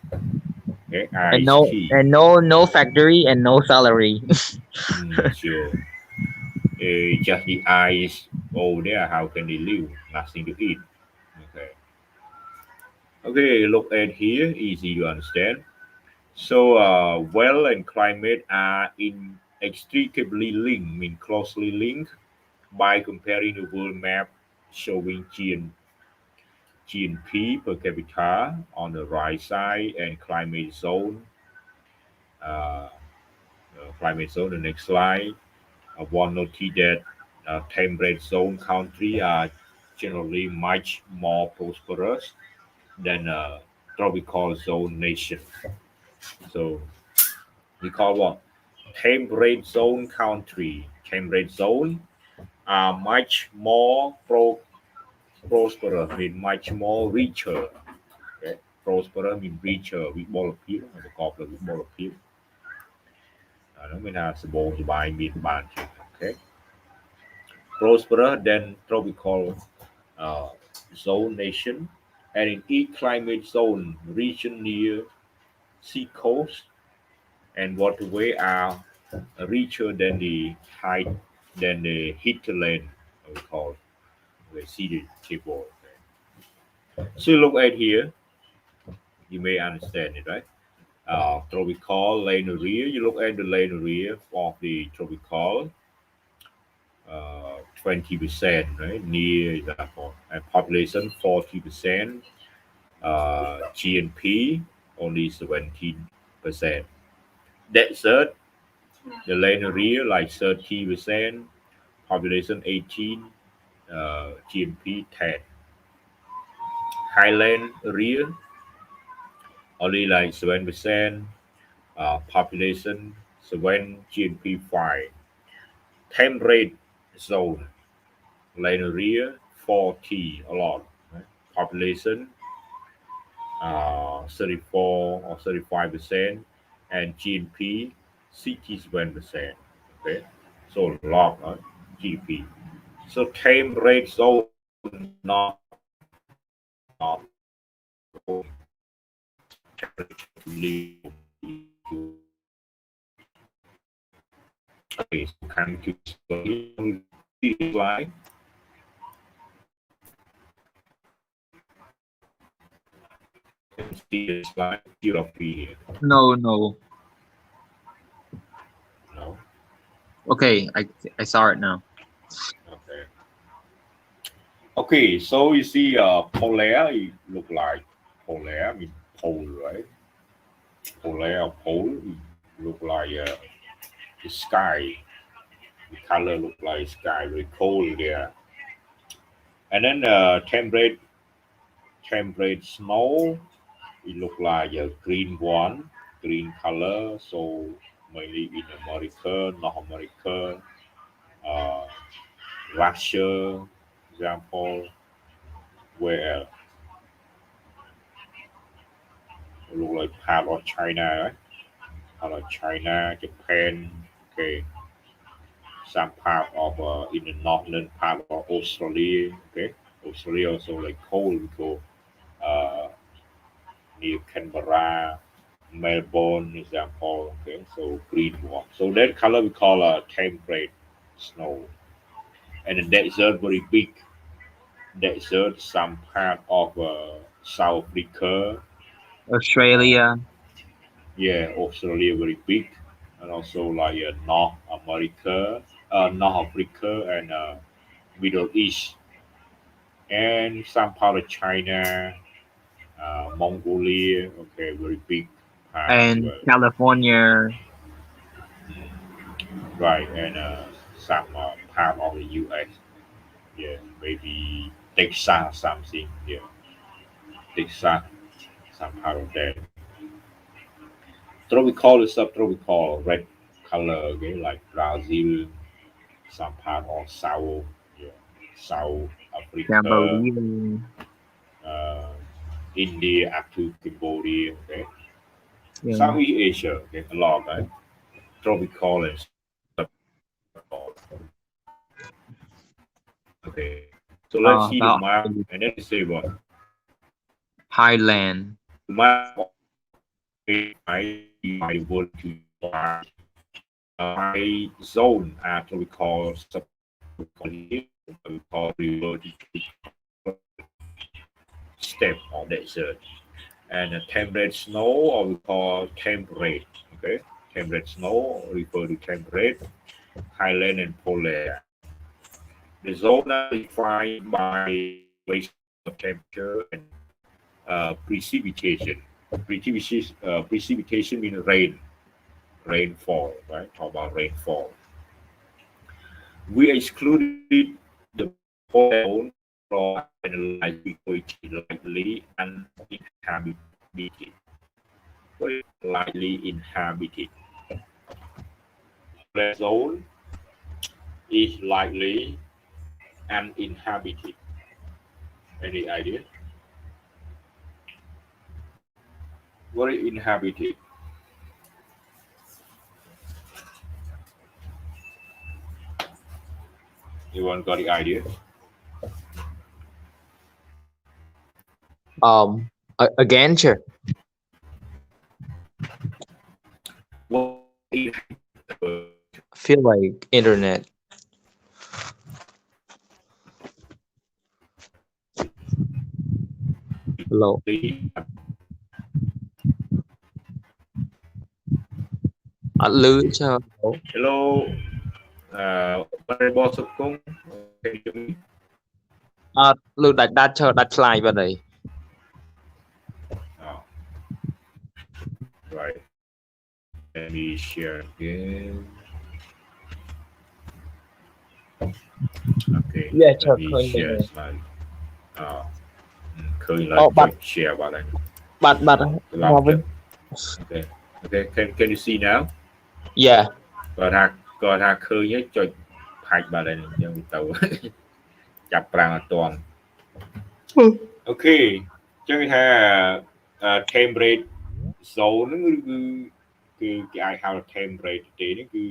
Okay,
and
ice tea.
no factory and no salary.
Sure. Just the ice over there. How can they live? Nothing to eat. Okay. Okay. Look at here. Easy to understand. So, well and climate are inextricably linked, mean closely linked by comparing the world map showing GNP per capita on the right side and uh, climate zone, the next slide. One noted that temperate zone countries are generally much more prosperous than tropical zone nation. So we call what? Temperate zone country. Temperate zone are much more prosperous, mean much more richer. Okay? Prosperous mean richer, วิบลพิษประกอบด้วยวิบลพิษแล้วไม่น่าสบายมีบ้าน okay? Prosperous than tropical uh, zone nation, and in each climate zone, region near sea coast and waterway are richer than the height than the hinterland. We call the sea table. So look at here, you may understand it, right? Tropical land area. You look at the land area of the tropical 20%, right? Near that one. And population 40%. GNP only 17%. Desert, the land area like 30%, population 18, GNP 10. Highland area only like 7%, population 7, GNP 5. temperate zone, Lanaria 40 a lot, right? Population 34 or 35%, and GNP 67%. Okay, so a lot of GDP. So temperate zone not okay, so coming to slide. Can see the slide geography here.
No.
No.
Okay, I saw it now.
Okay. Okay, so you see polar, it look like polar, I mean pole, right? Polar or pole, it look like the sky. The color look like sky, very cold there. And then temperate snow, it look like a green one, green color. So mainly in America, North America, uh, Russia, example, where it look like part of China, right? Part of China, Japan, okay, some part of in the northern part of Australia, okay. Australia also like cold because uh, near Canberra, Melbourne, example, okay. So green one. So that color we call temperate snow. And the desert very big. Desert, some part of South Africa,
Australia.
yeah, Australia very big, and also like North America, North Africa, and Middle East, and some part of China, Mongolia. Okay, very big part as
And
well.
California.
Right, and some part of the U.S. Yeah, maybe Texas something. Yeah, Texas, some part of that. Tropical is subtropical, red color. Okay, like Brazil, some part of South, yeah, South Africa,
Cambodia.
uh, India up to Cambodia. Okay,
Yeah.
Southeast Asia. Okay, a lot, right? Tropical and subtropical. Okay, so let's see the
About
map and then say what
Highland.
the map of I want to my zone after we call we call revert step of desert, and temperate snow or we call temperate. Okay, temperate snow refer to temperate, highland and polar. The zone are defined by variation of temperature and precipitation. Precipitation means rainfall, right? Talk about rainfall. We excluded the polar zone from analyze because it is lightly uninhabited. Lightly inhabited. Polar zone is lightly uninhabited. Any idea? What is inhabited? Anyone got the idea?
Again, sure.
What is
Feel like internet. Hello. Lưới cho.
Hello, Honorable Sukung. Can you hear me?
លឺដាច់ឈើដាច់ slide បាត់ហើយ
Oh, right. Let me share again. Okay.
Yeah,
Let me
sure,
share
yeah.
slide. Khơi lại
But
share vào đây.
បាត់ មកវិញ
Okay. Can you see now?
Yeah.
គាត់ថាឃើញចុច ហាច់បាទហ្នឹងយើងទៅចាប់ប្រាំងអត់ទាន់អូខេចឹងគេថា temperate zone ហ្នឹងគឺគេអាចហៅ temperate ទេនេះគឺ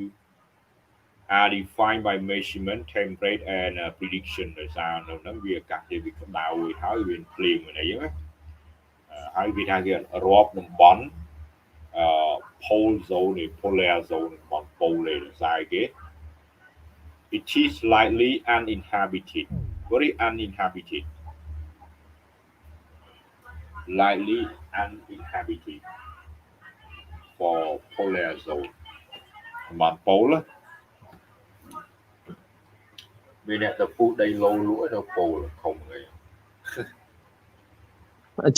are defined by measurement temperate and prediction ដោយសារនៅហ្នឹងវាអាកាសធាតុវាក្តៅហើយវាភ្លៀងអីចឹងណាហើយវាថាគេរាប់តំបន់ pole zone ឬ polar zone តំបន់ pole ឯដោយសារគេ it is slightly uninhabited very uninhabited lightly uninhabited for polar zone តំបន់ pole មានអ្នកទៅពូដីឡូលក់នៅ pole ធំហ្នឹង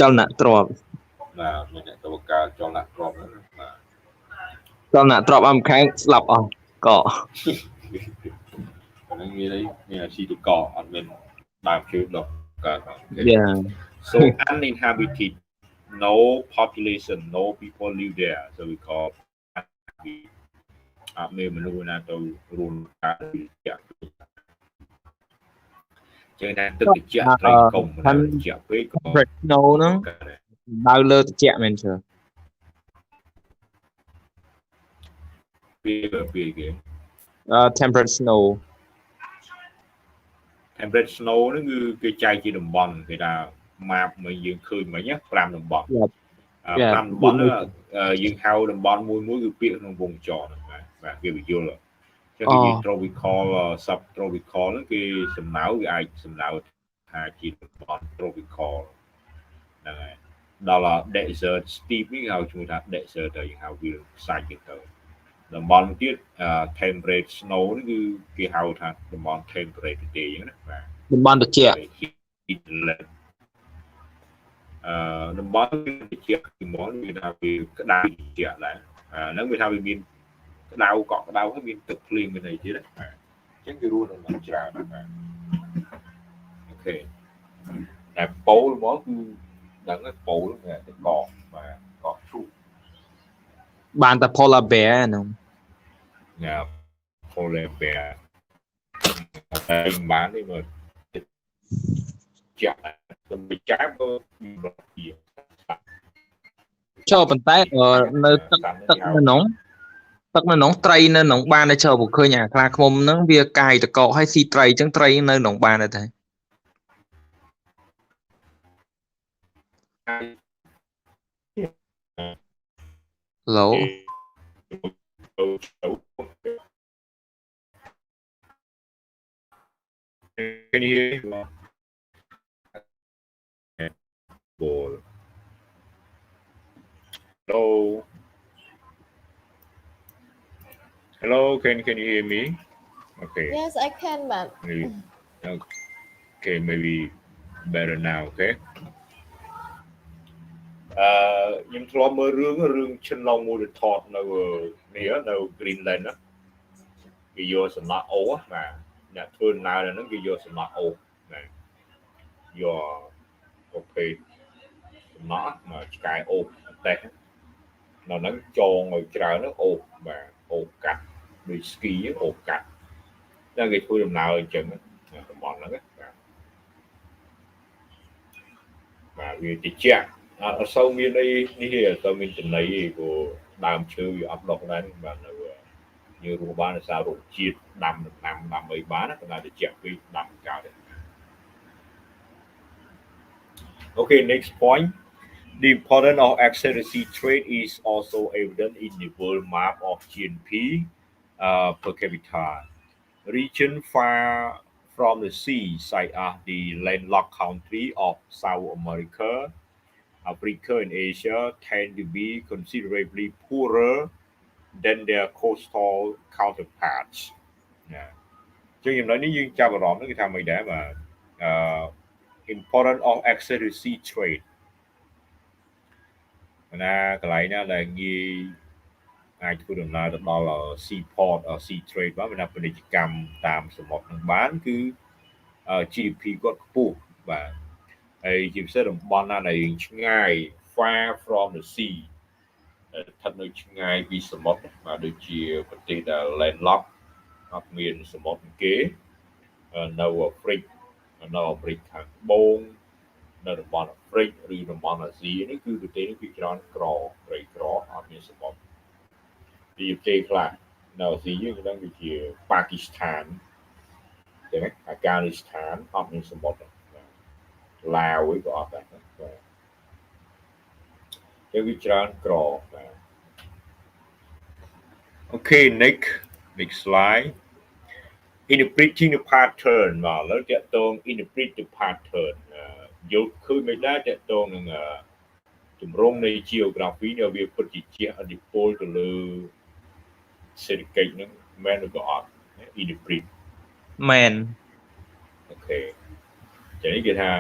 ចលនាទ្រប
បាទមានអ្នកទៅការចលនាទ្របហ្នឹងបាទ
ចលនាទ្របអំខែងស្លាប់អស់កក
ហ្នឹងមានអាជីវករអត់មានដើមឈើដុះកើត
Yeah
so uninhabited no population no people live there so we call អត់មានមនុស្សណាទៅរួមការជាចឹងតែទឹកត្រជាក់ត្រីកុំត្រជាក់ពេកក៏
snow ហ្នឹងដៅលើត្រជាក់មែនទេ
ពីគេ
temperate snow
temperate snow ហ្នឹងគឺគេចែកជាតំបន់គេថា map មកយើងឃើញមិញ5តំបន់5តំបន់យើងហៅតំបន់មួយគឺពាក្យក្នុងវងចរហ្នឹងបាទគេបញ្យល់ចឹងគេ tropical subtropical ហ្នឹងគេសំដៅវាអាចសំដៅថាជាតំបន់ tropical ហ្នឹងហើយដល់ desert steep នេះហៅឈ្មោះថា desert ទៅយើងហៅវាខ្សាច់ទៅតំបន់ទៀត temperate snow នេះគឺគេហៅថាតំបន់ temperate ទេអញ្ចឹងណាបាទ
តំបន់ត្រជាក់
តំបន់ត្រជាក់ពីមុនវាថាវាក្តៅត្រជាក់ដែរហ្នឹងវាថាវាមានក្តៅកក់ក្តៅហើយមានទឹកភ្លៀងមានអីទៀតណាបាទអញ្ចឹងគេរស់នៅក្នុងច្រើនបាទអូខេតែប៉ូលមកគឺដឹងថាប៉ូលវាទៅកកបាទកកឈូក
បានតែ polar bear ហ្នឹង
ណាpolar bear តែបាននេះមើលចាក់ទៅចាក់ទៅ
ចូលប៉ុន្តែនៅទឹកនៅក្នុងត្រីនៅក្នុងបានតែចូលព្រោះឃើញអាខ្លាឃ្មុំហ្នឹងវាកាយតកកឲ្យស៊ីត្រីអញ្ចឹងត្រីនៅក្នុងបានដែរតែឡូ
Can you hear me? Ball. Hello. Hello, can you hear me? Okay.
Yes, I can, but
okay, maybe better now, okay? ខ្ញុំធ្លាប់មើលរឿងឈិនឡងមួយថតនៅនេះនៅ Greenland ណាគេយកសំណាក់អូបាទអ្នកធ្វើដំណើរហ្នឹងគេយកសំណាក់អូណាយកប្រភេទសំណាក់មកឆ្កែអូតែនៅហ្នឹងចងឲ្យច្រើនហ្នឹងអូបាទអូកាត់ដូចស្គីអូកាត់តែគេធ្វើដំណើរអញ្ចឹងតំបន់ហ្នឹងបាទវាតិចអត់សូវមានអីនេះទេអត់សូវមានចំណីទេព្រោះដើមឈើវាអត់ដុះដែរបាទនៅយើងរស់បានដោយសាររុក្ខជាតិដាំអីបានប៉ុន្តែតិចពេកដាំកើតទេ Okay, next point. The importance of accuracy trade is also evident in the world map of GNP per capita. Region far from the sea, such as the landlocked country of South America, Africa, and Asia, tend to be considerably poorer than their coastal counterparts. ចឹងចំណុចនេះយើងចាប់អារម្មណ៍នឹងគេថាមិនដែរបាទ importance of accuracy trade ណាកន្លែងណាដែលងាយអាចធ្វើដំណើរទៅដល់ seaport sea trade បាទមានពាណិជ្ជកម្មតាមសមុទ្រនឹងបានគឺ GDP គាត់ខ្ពស់បាទហើយជាពិសេសតំបន់ណាដែលឆ្ងាយ far from the sea ស្ថិតនៅឆ្ងាយពីសមុទ្របាទដូចជាប្រទេសដែល landlocked អត់មានសមុទ្រគេនៅអាហ្វ្រិកខាងត្បូងនៅតំបន់អាហ្វ្រិកឬតំបន់អាស៊ីនេះគឺប្រទេសនេះគឺច្រើនក្រព្រៃក្រអត់មានសមុទ្រពីប្រទេសខ្លះនៅអាស៊ីយើងដឹងដូចជាប៉ាគីស្ថានចឹងណាអាហ្គានីស្ថានអត់មានសមុទ្រឡាវក៏អត់ដែរបាទយើងវាច្រើនក្របាទអូខេ next slide interpreting the pattern បាទឥឡូវតកតង interpret the pattern យល់ឃើញមិនដែរតកតងនឹងជំរងនៃ geography ដែលវាពិតជាជះឥទ្ធិពលទៅលើសេដ្ឋកិច្ចហ្នឹងមែនឬក៏អត់ interpret
មែន
អូខេចឹងនេះគេថា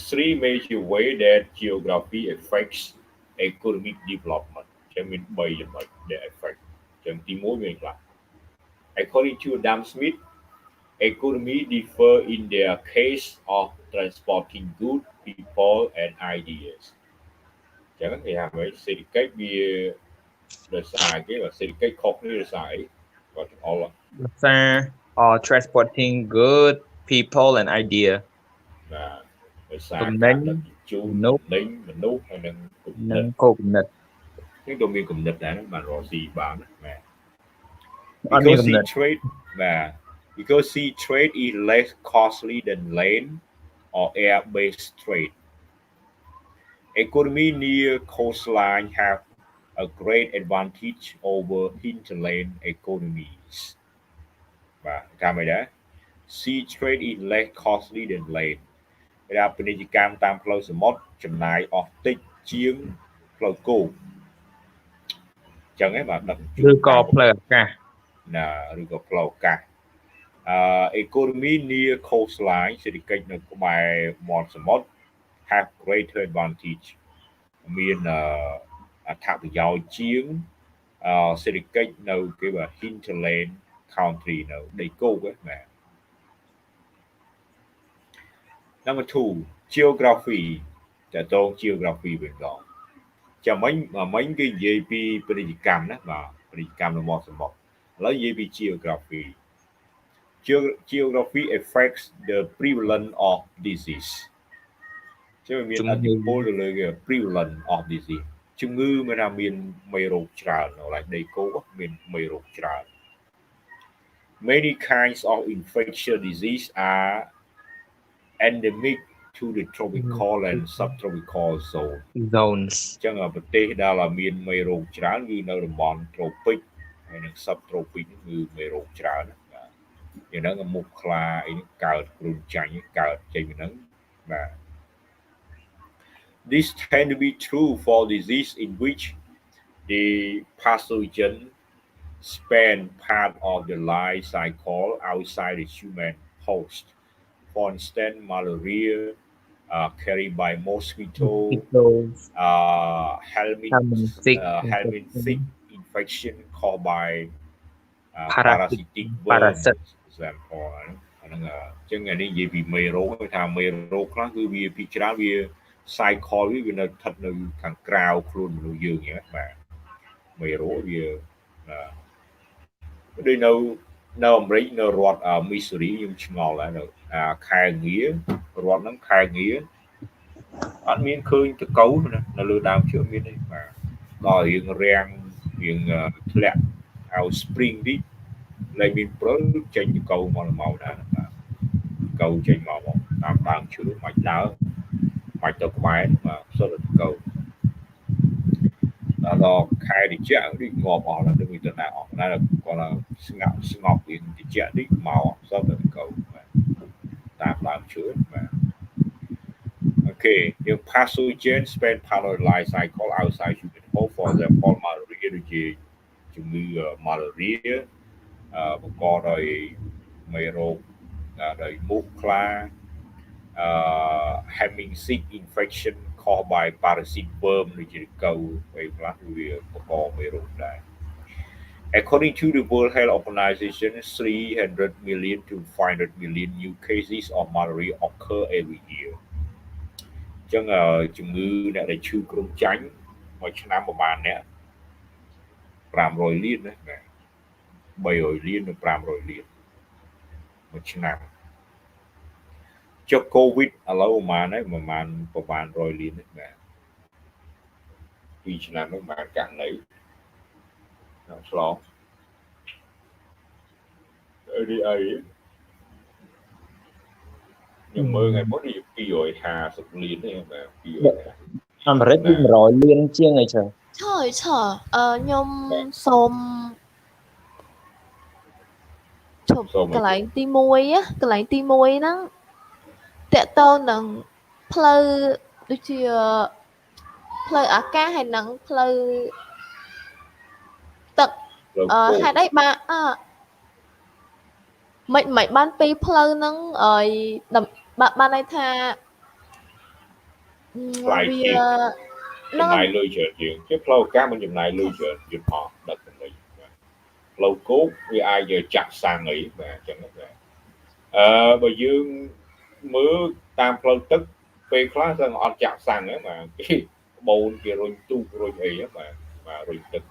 three major way that geography affects economic development ចឹងមាន3ចំណុចដែល affect ចឹងទី1មានខ្លះ according to Adam Smith economy differ in their case of transporting goods people and ideas ចឹងគេថាមិនសេដ្ឋកិច្ចវាដោយសារគេសេដ្ឋកិច្ចខុសគ្នាដោយសារអីគាត់ទាំងអស់
transporting good people and idea
បាទដោយសារការដឹកជញ្ជូនមនុស្សហើយនឹងគំនិតនេះក៏មានគំនិតដែរបានរកស៊ីបានបាទ because sea trade is less costly than land or air-based trade economy near coastline have a great advantage over hinterland economies បាទតាមមិនដែរ sea trade is less costly than land គេថាពាណិជ្ជកម្មតាមផ្លូវសមុទ្រចំណាយអស់តិចជាងផ្លូវគោកចឹងឯងបាទដឹក
ឬក៏ផ្លូវអាកាស
ណាឬក៏ផ្លូវអាកាសeconomy near coastline សេដ្ឋកិច្ចនៅក្បែរមាត់សមុទ្រ have greater advantage មានអត្ថប្រយោជន៍ជាងសេដ្ឋកិច្ចនៅគេថា hinterland country នៅដីគោកហ្នឹងបាទ Number 2 geography តើតង geography វិញដល់ចាំមិញគេនិយាយពីពាណិជ្ជកម្មណាបាទពាណិជ្ជកម្មនៅមាត់សមុទ្រឥឡូវនិយាយពី geography affects the prevalence of disease ចឹងមានឥទ្ធិពលទៅលើគេ prevalence of disease ជំងឺមានថាមានមេរោគច្រើននៅឡើយដីគោកមានមេរោគច្រើន Many kinds of infectious disease are endemic to the tropical and subtropical zones ចឹងប្រទេសដែលមានមេរោគច្រើនគឺនៅតំបន់ tropic ហើយនិង subtropic គឺមេរោគច្រើនបាទយ៉ាងហ្នឹងមុខខ្លាអីកើតគ្រុនចាញ់កើតចេញពីហ្នឹងបាទ This tend to be true for disease in which the pathogen spend part of the life cycle outside the human host. For instance, malaria carried by mosquito, helmintic infection caused by parasitic worms. Example, ហ្នឹងចឹងអានេះនិយាយពីមេរោគគេថាមេរោគខ្លះគឺវាពីច្រើនវា cycle វានៅស្ថិតនៅខាងក្រៅខ្លួនមនុស្សយើងហ្នឹងបាទមេរោគវាដូចនៅអាមេរិកនៅរដ្ឋ Missouri ខ្ញុំឆ្ងល់ដែរនៅខែងារដ្ឋហ្នឹងខែងាអត់មានឃើញតកូនៅលើដើមឈើមានទេបាទដល់រៀងរាំងរៀងធ្លាក់ឲ្យ spring នេះលែងមានព្រិលចេញតកូមកដែរបាទតកូចេញមកតាមដើមឈើមិនដើរមិនទៅក្បែរបាទសុទ្ធតែតកូដល់ខែតិចនេះងាប់អស់ហើយដូចទៅណាអស់ណាគាត់ស្ងប់វាតិចនេះមកសុទ្ធតែតកូតាមដើមឈើបាទ Okay, your pathogen spend part of the life cycle outside human host. For example, malaria ដូចជាជំងឺ malaria បង្កដោយមេរោគដោយមូសខ្លា helmintic infection caused by parasite worm ដូចជាកូវពេលខ្លះវាបង្កមេរោគដែរ According to the World Health Organization, 300 million to 500 million new cases of malaria occur every year. ចឹងជំងឺអ្នកដែលឈឺគ្រុនចាញ់មួយឆ្នាំប្រហែលអ្នក500លានណា 300លាននិង500លានមួយឆ្នាំចុះ COVID ឥឡូវប្រហែលហើយប្រហែល100លានហ្នឹងបាទ2ឆ្នាំហ្នឹងប្រហែលករណីឆ្លងនេះអីខ្ញុំមើលថ្ងៃមុននេះ250លានទេបាទ250
អាមេរិកវា100លានជាងអីចឹង
ឆើខ្ញុំសូមជប់កន្លែងទី1ហ្នឹងតកតងនឹងផ្លូវដូចជាផ្លូវអាកាសហើយនឹងផ្លូវទឹកហេតុអីមិនបានពីរផ្លូវហ្នឹងឲ្យបានន័យថា
វាចំណាយលុយច្រើនជាងជាផ្លូវអាកាសមិនចំណាយលុយច្រើនយន្តហោះដឹកទំនិញផ្លូវគោកវាអាចចាក់សាំងអីបាទអញ្ចឹងបាទបើយើងមើលតាមផ្លូវទឹកពេលខ្លះស្ងអត់ចាក់សាំងហ្នឹងបាទគេបូនគេរុញទូករុញអីបាទរុញទឹក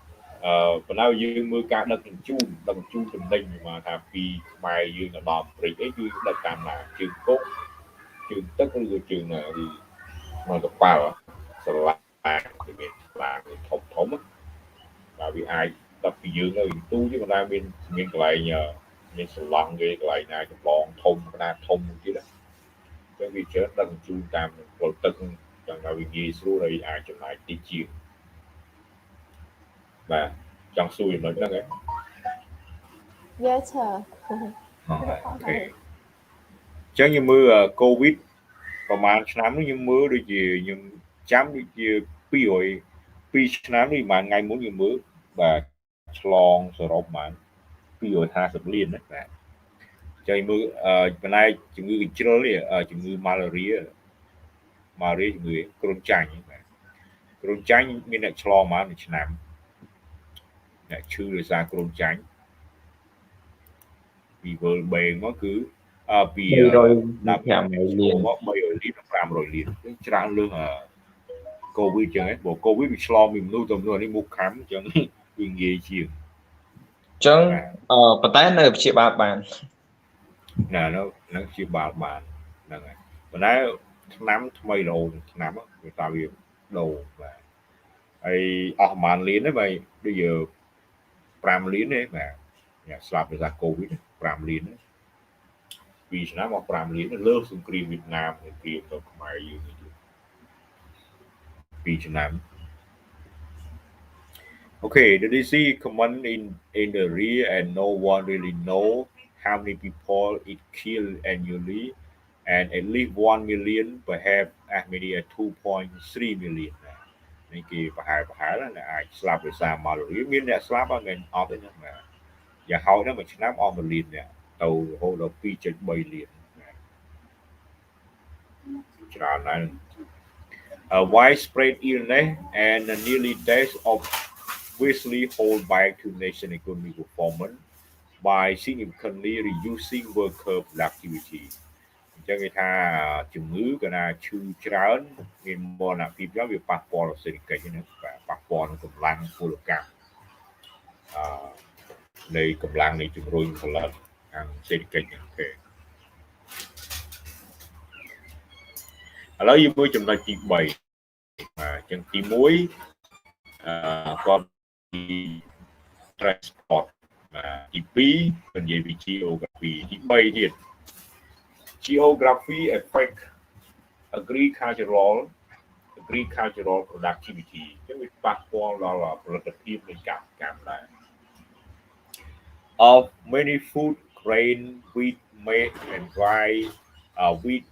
ប៉ុន្តែយើងមើលការដឹកជញ្ជូនទំនិញមកថាពីខ្មែរយើងទៅដល់អាមេរិកអីគឺដឹកតាមណាជើងគោកជើងទឹកឬក៏ជើងណាគឺមកកប៉ាល់ស្លាវាមានស្លាធំបាទវាអាចដឹកពីយើងទៅទូchứ còn đangមានកន្លែងមានសឡង់គេកន្លែងណាចម្លងធំខ្នាតធំទៀតចឹងវាច្រើនដឹកជញ្ជូនតាមផ្លូវទឹកចឹងថាវាងាយស្រួលហើយអាចចំណាយតិចជាងបាទចង់សួរចំណុចហ្នឹងហ៎
Yes sir
អូខេចឹងខ្ញុំមើល COVID ប្រហែលឆ្នាំនេះខ្ញុំមើលដូចជាខ្ញុំចាំដូចជា2ឆ្នាំនេះប្រហែលថ្ងៃមុនខ្ញុំមើលបាទឆ្លងសរុបប្រហែល250លានណាបាទចឹងមើលបន្លែជំងឺកញ្ជ្រឹលនេះជំងឺម៉ាឡារីជំងឺគ្រុនចាញ់បាទគ្រុនចាញ់មានអ្នកឆ្លងប្រហែលមួយឆ្នាំអ្នកឈឺដោយសារគ្រុនចាញ់ពីវល់បេងមកគឺពី300លានមក300លាន500លានច្រើនលើសCOVID ចឹងហ៎ព្រោះ COVID វាឆ្លងពីមនុស្សទៅមនុស្សនេះមុខខំចឹងវាងាយជាង
ចឹងប៉ុន្តែនៅព្យាបាលបាន
ណានៅព្យាបាលបានហ្នឹងហើយប៉ុន្តែឆ្នាំថ្មីរហូតឆ្នាំវាតើវាដូរបាទហើយអស់ប្រហែលលានទេបាទដូចជា5លានទេបាទអ្នកស្លាប់ដោយសារ COVID 5លាន2ឆ្នាំមក5លានលើសង្គ្រាមវៀតណាមសង្គ្រាមទៅខ្មែរយើង2ឆ្នាំ Okay, the disease common in the area and no one really know how many people it kill annually and at least 1 million perhaps as many as 2.3 million នេះគេប្រហែលណាអាចស្លាប់ដោយសារ malaria មានអ្នកស្លាប់ហ្នឹងអត់ទេណាបាទយ៉ាងហោចណាស់មួយឆ្នាំអស់1លានអ្នកទៅរហូតដល់ 2.3 លានច្រើនណាស់ A widespread illness and nearly death obviously hold back to nation economic performance by significantly reducing worker productivity អញ្ចឹងគេថាជំងឺក៏ណាឈឺច្រើនមានមរណភាពច្រើនវាប៉ះពាល់ដល់សេដ្ឋកិច្ចហ្នឹងប៉ះពាល់នឹងកម្លាំងពលកម្មនៃកម្លាំងនៃជំរុញផលិតខាងសេដ្ឋកិច្ចហ្នឹងគេឥឡូវយើងមើលចំណុចទី3អញ្ចឹងទី1គាត់ពី transport ទី2និយាយពី geography ទី3ទៀត geography affect agricultural productivity អញ្ចឹងវាប៉ះពាល់ដល់ផលិតភាពនៃកសិកម្មដែរ of many food grain wheat maize and rye wheat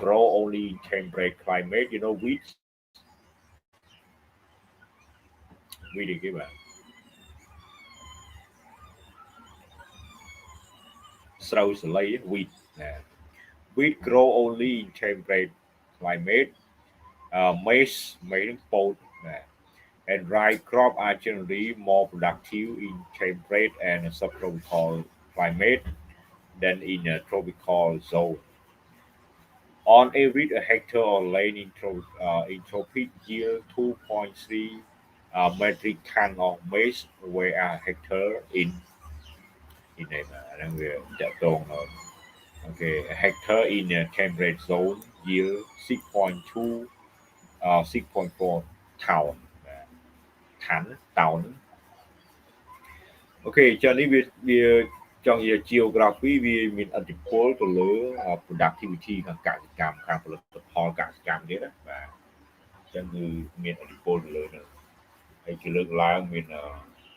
grow only in temperate climate you know wheat again srau salai wheat grow only in temperate climate maize both and rye crop are generally more productive in temperate and subtropical climate than in a tropical zone. On average, a hectare of land in tropic yield 2.3 metric ton of maize, where a hectare in in okay, a hectare in a temperate zone yield 6.2 6.4 town town. Okay, cho nên việc trong geography vì mình ở pole to lứa productivity ของกสิกรรมการผลิตផលកសិកម្មនេះណាបាទចឹងគឺមានឥទ្ធិពលទៅលើនឹងហើយជាលើកឡើងមាន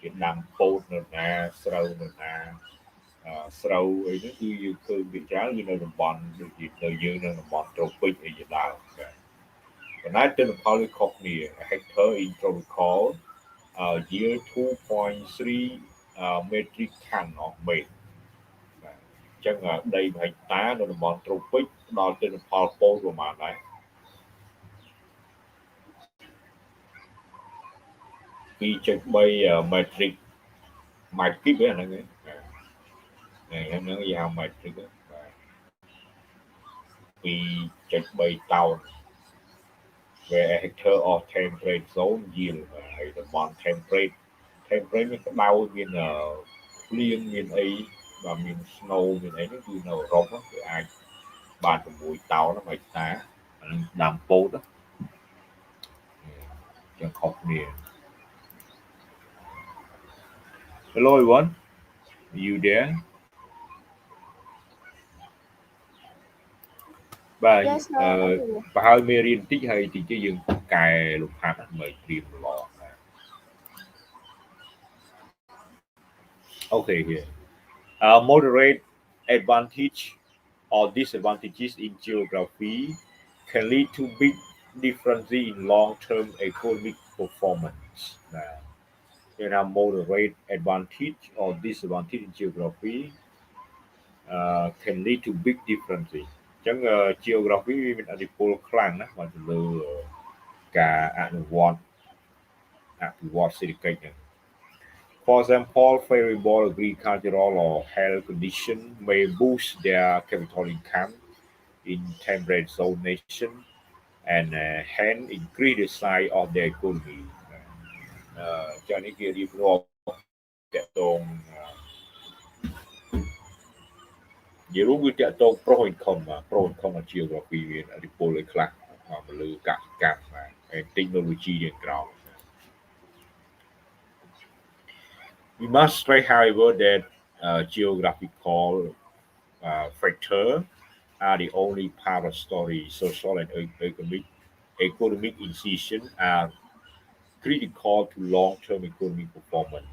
គេដាំពោតនៅណាស្រូវនៅណាស្រូវអីហ្នឹងគឺយើងឃើញវាច្រើនវានៅតំបន់ដូចជានៅយើងនៅតំបន់ត្រូពិកអីជាដើមបាទប៉ុន្តែទិន្នផលវាខុសគ្នា hectare in tropical yield 2.3 metric ton of maize បាទអញ្ចឹងដី1ហិកតានៅតំបន់ត្រូពិកផ្ដល់ទិន្នផលពោតប្រមាណដែរ2.3 metric ហ្នឹងឯងហ្នឹងយ៉ាង metric បាទ2.3 តោន where a hectare of temperate zone yield ហើយតំបន់ temperate មានក្តៅមានភ្លៀងមានអីបាទមាន snow មានអីហ្នឹងគឺនៅអឺរ៉ុបគឺអាចបាន6តោនហ្នឹងហិកតាអានឹងដាំពោតចឹងខុសគ្នា Hello everyone, are you there? បាទ
Yes, sir.
បើហើយមេរៀនបន្តិចហើយតិចទៀតយើងកែលំហាត់ដើម្បីត្រៀមល្អ Okay, here. Moderate advantage or disadvantages in geography can lead to big differences in long-term economic performance. Moderate advantage or disadvantage in geography can lead to big differences. អញ្ចឹង geography វាមានឥទ្ធិពលខ្លាំងណាស់មកទៅលើការអភិវឌ្ឍសេដ្ឋកិច្ចហ្នឹង For example, favorable agricultural or health conditions may boost their capital income in temperate zone nation and hence increase the size of their economy. cho nên kia đi pro តកតងនិយាយរួមវាតកតង pro income របស់ geography មានឥទ្ធិពលលើខ្លះមកលើកសិកម្មហើយ technology យ៉ាងក្រោម We must stress, however, that geographical factors are the only part of story. Social and economic decisions are critical to long-term economic performance.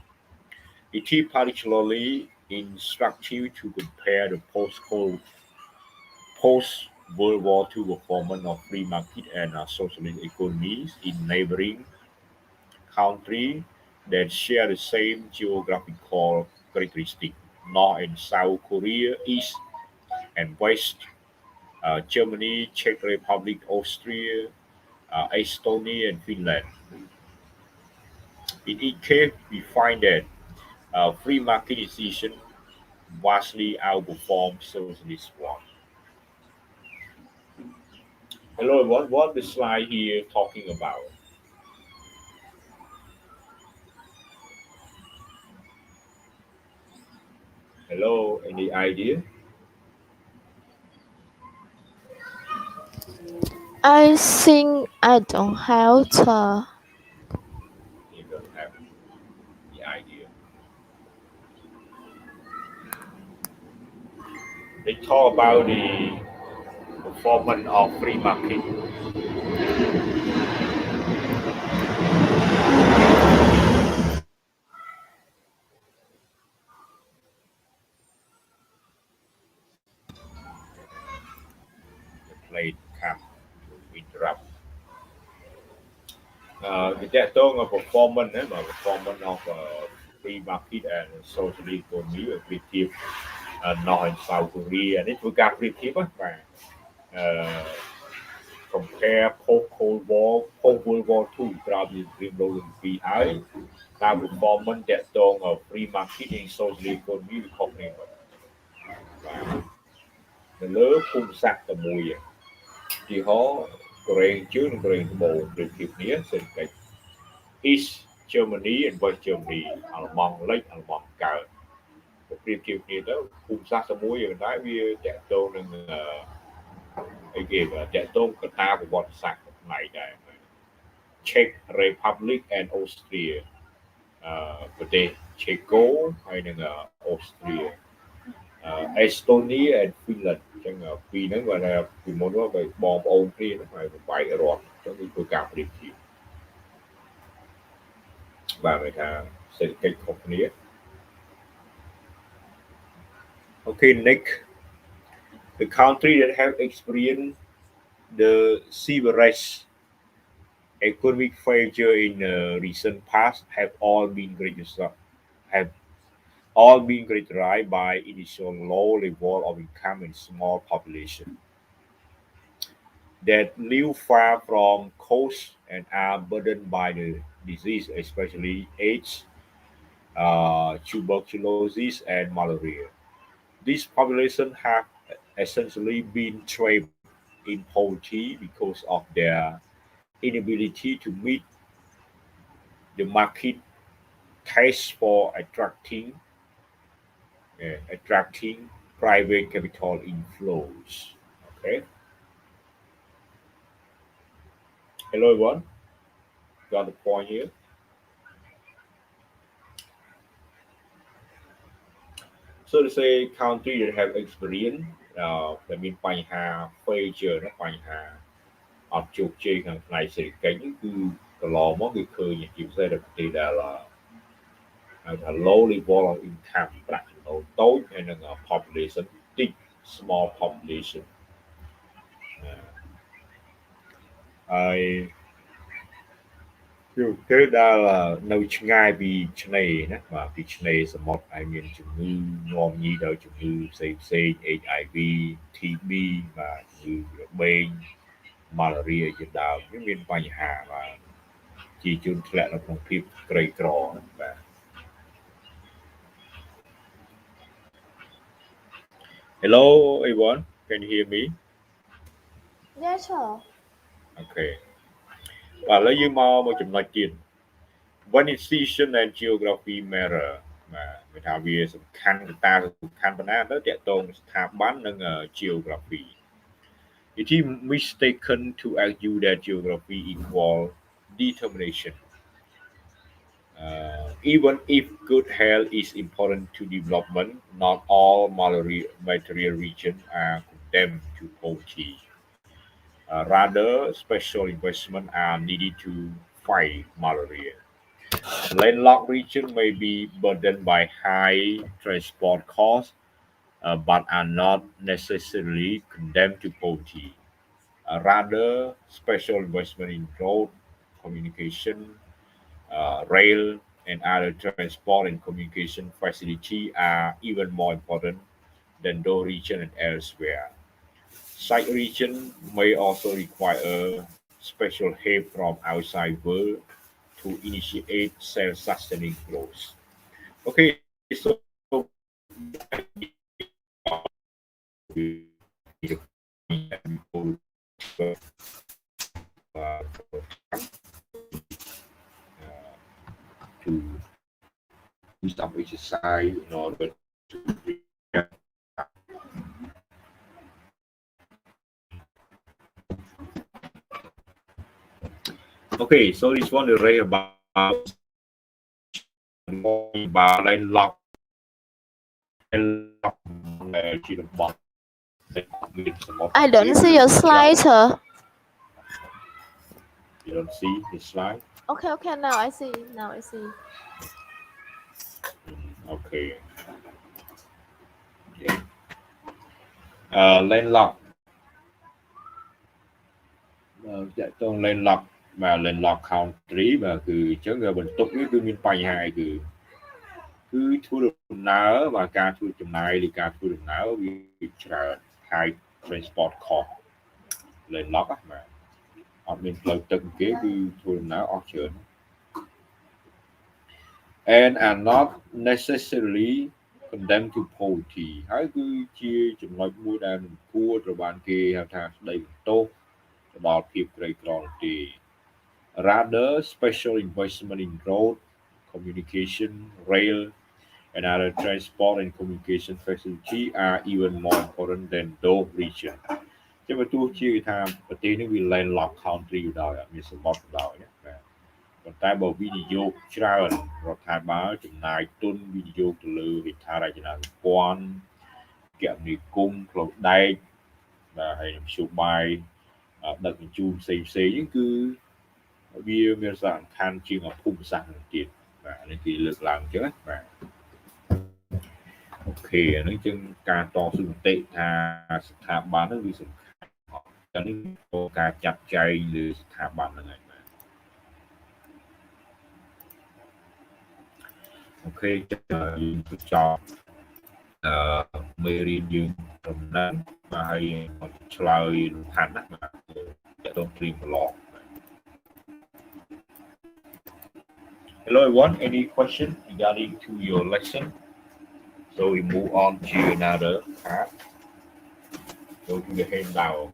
It is particularly instructive to compare the post-World War II performance of free market and socialist economies in neighboring countries that share the same geographical characteristics. North and South Korea, East and West, Germany, Czech Republic, Austria, Estonia, and Finland. In each case, we find that free market decisions vastly outperform socialist one. Hello, what the slide here talking about? Hello, any idea?
I think I don't have to.
You don't have any idea. They talk about the performance of free market. The plate come to interrupt. The talk of performance of free market and socialist economy ប្រៀបធៀប North and South Korea នេះធ្វើការប្រៀបធៀបបាទ compare post Cold War post World War II ក្រោយពីរៀបរងរឿងទី2ហើយតាម performance តកតង free market and socialist economy វាខុសគ្នាបាទនៅលើភូមិសាស្ត្រតែមួយទីហោកូរ៉េជើងនិងកូរ៉េត្បូងប្រៀបធៀបគ្នាសេដ្ឋកិច្ច East Germany and West Germany អាល្លឺម៉ង់លិចអាល្លឺម៉ង់កើត ប្រៀបធៀបគ្នាទៅភូមិសាស្ត្រតែមួយប៉ុន្តែវាតកតងនឹងអីគេតកតងកត្តាប្រវត្តិសាស្ត្រផ្នែកដែរ Czech Republic and Austria ប្រទេសឆេកូហើយនឹងអូស្ត្រា Estonia and Finland អញ្ចឹងពីរហ្នឹងគាត់ថាពីមុនមកគេបងប្អូនគ្នាហ្នឹងហើយប្របែករដ្ឋអញ្ចឹងគឺធ្វើការប្រៀបធៀបបាទគេថាសេដ្ឋកិច្ចខុសគ្នា Okay, next, the country that have experienced the severest economic failure in recent past have all been characterized by initial low level of income and small population that live far from coast and are burdened by the disease, especially AIDS, tuberculosis, and malaria. These populations have essentially been trapped in poverty because of their inability to meet the market taste for attracting private capital inflows. Okay. Hello everyone. Got the point here? So to say country that have experience ដែលមានបញ្ហា failure ណាបញ្ហាអត់ជោគជ័យខាងផ្នែកសេដ្ឋកិច្ចនេះគឺកន្លងមកគឺឃើញជាពិសេសនៅប្រទេសដែលហៅថា low level of income ប្រាក់ចំណូលតូចហើយនឹង population តិច small population ហើយគឺគេដែលនៅឆ្ងាយពីឆ្នេរណាបាទពីឆ្នេរសមុទ្រហើយមានជំងឺនាំញីដោយជំងឺផ្សេងHIV TB បាទជំងឺរបេង malaria ជាដើមវាមានបញ្ហាបាទជាជនធ្លាក់នៅក្នុងភាពក្រីក្របាទ Hello everyone, can you hear me?
Yes sir.
Okay. បាទឥឡូវយើងមកចំណុចទៀត When decision and geography matter បាទគេថាវាសំខាន់កត្តាសំខាន់ប៉ុណ្ណាទៅតាក់ទងស្ថាប័ននិង geography It is mistaken to argue that geography equal determination even if good health is important to development not all material regions are condemned to poverty rather special investments are needed to fight malaria Landlocked regions may be burdened by high transport costs, but are not necessarily condemned to poverty. Rather, special investment in road, communication, rail, and other transport and communication facility are even more important than those regions and elsewhere. Such regions may also require special help from outside world to initiate self-sustaining growth. Okay, so to do some exercise in order to Okay, so this one is right about landlocked
I don't see your slide sir.
You don't see the slide?
Okay, now I see.
Okay. Landlocked តើតង landlocked បាទ landlocked country បាទគឺអញ្ចឹងបន្ទុកនេះគឺមានបញ្ហាអីគឺធ្វើដំណើរបាទការធ្វើចំណាយឬការធ្វើដំណើរវាច្រើន high transport cost landlocked បាទអត់មានផ្លូវទឹកគេគឺធ្វើដំណើរអស់ច្រើន and are not necessarily condemned to poverty ហើយគឺជាចំណុចមួយដែលមិនគួរត្រូវបានគេហៅថាស្ដីបន្ទោសទៅដល់ភាពក្រីក្រនោះទេ Rather special investment in road communication rail Another transport and communication facility are even more important than those regions. chứ mà tôi chia tham và tí nó bị landlocked country อยู่ដល់មានសម្បត្តិដល់ណាប៉ុន្តែបើវិនិយោគច្រើនរដ្ឋាភិបាលចំណាយទុនវិនិយោគទៅលើហេដ្ឋារចនាសម្ព័ន្ធគមនាគមន៍ផ្លូវដែកបាទហើយមធ្យោបាយដឹកជញ្ជូនផ្សេងៗហ្នឹងគឺវាមានសារៈសំខាន់ជាងភូមិសាស្ត្រនឹងទៀតបាទនេះគឺលើកឡើងអញ្ចឹងណាបាទអូខេអានេះជាងការតស៊ូមតិថាស្ថាប័នហ្នឹងវាសំខាន់តែនេះការចាត់ចែងលើស្ថាប័នហ្នឹងហើយបាទអូខេយើងបញ្ចប់មេរៀនយើងដំណឹងបាទហើយឆ្លើយលំហាត់ណាបាទតទៅព្រីមឡង Hello everyone, any question regarding to your lesson? So we move on to another part. Go to the handout.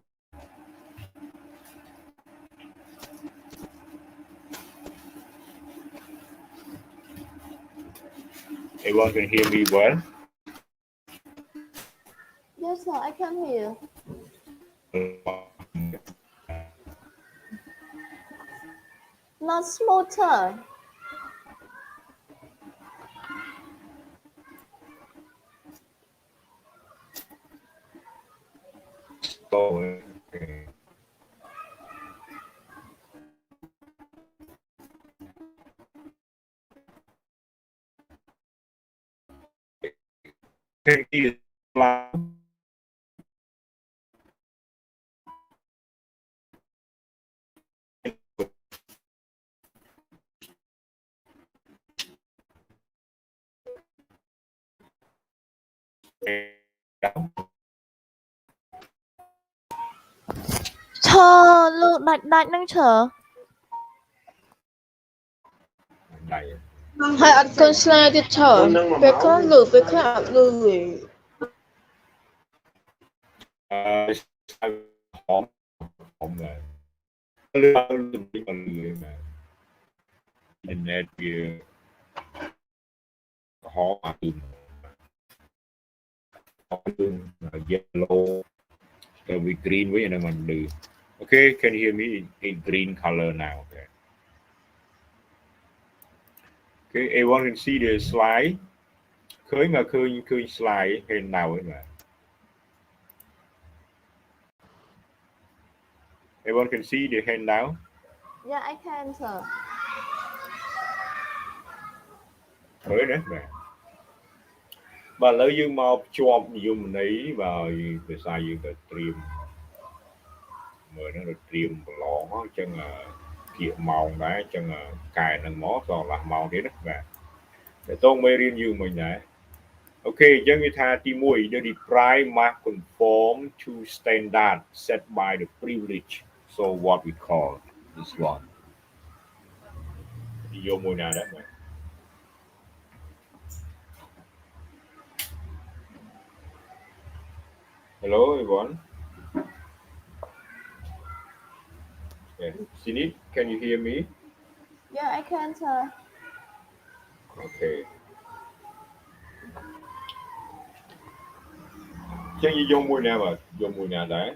Everyone can hear me well?
Yes, sir, I can hear. Not smoother.
Oh, okay. Thank you.
Chờ, lưu đạch nâng chờ.
Đây.
ហើយអត់កូនស្លាយទៀតឆពេលខ្លះលឺពេលខ្លះអត់លឺទេ
Hóm là internet kia khó mà tìm yellow with green với này mình được. Okay, can you hear me in green color now? Okay. Okay, everyone can see the slide. Khơi slide hình nào ấy mà. Everyone can see the handout?
Yeah, I can, sir.
Khơi đấy mà. Và lỡ dương mau chọn dùng ấy vào từ xa dương phải trim mới nó được trim lõ chân là kiện màu đấy chân là cài nâng mó còn là màu thế đó và để tôi mới riêng dương mình đấy. Ok, dân người ta thì mùi the prime mark conform to standard set by the privilege. So what we call this one. Thì vô mùi nào đó mà. Hello everyone. Yeah. Sinit, can you hear me?
Yeah, I can, sir.
Okay. Chân như dùng mùi nào đấy.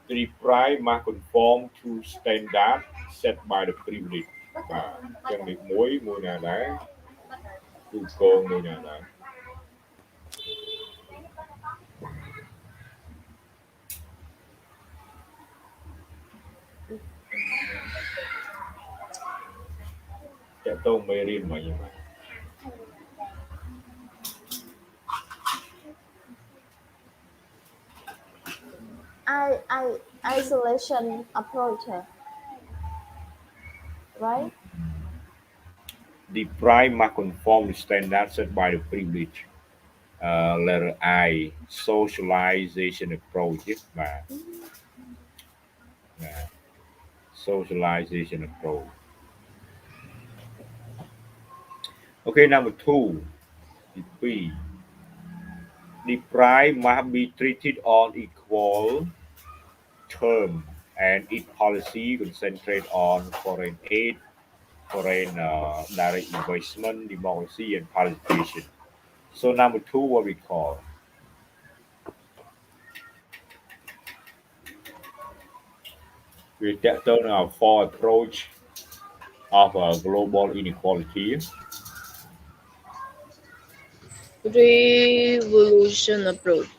The prime must conform to standard set by the privilege. Và chân được mùi nào đấy. Tu cô mùi nào đấy. Chả tô mê riêng mà như vậy.
Isolation approach, right?
The prime must conform to standards set by the privilege. Letter I, socialization approach. Socialization approach. Okay, number 2. The B. The prime must be treated on equal term and its policy concentrate on foreign aid, foreign direct investment, democracy, and participation. So number 2, what we call we turn our 4 approach of global inequality.
Revolution approach.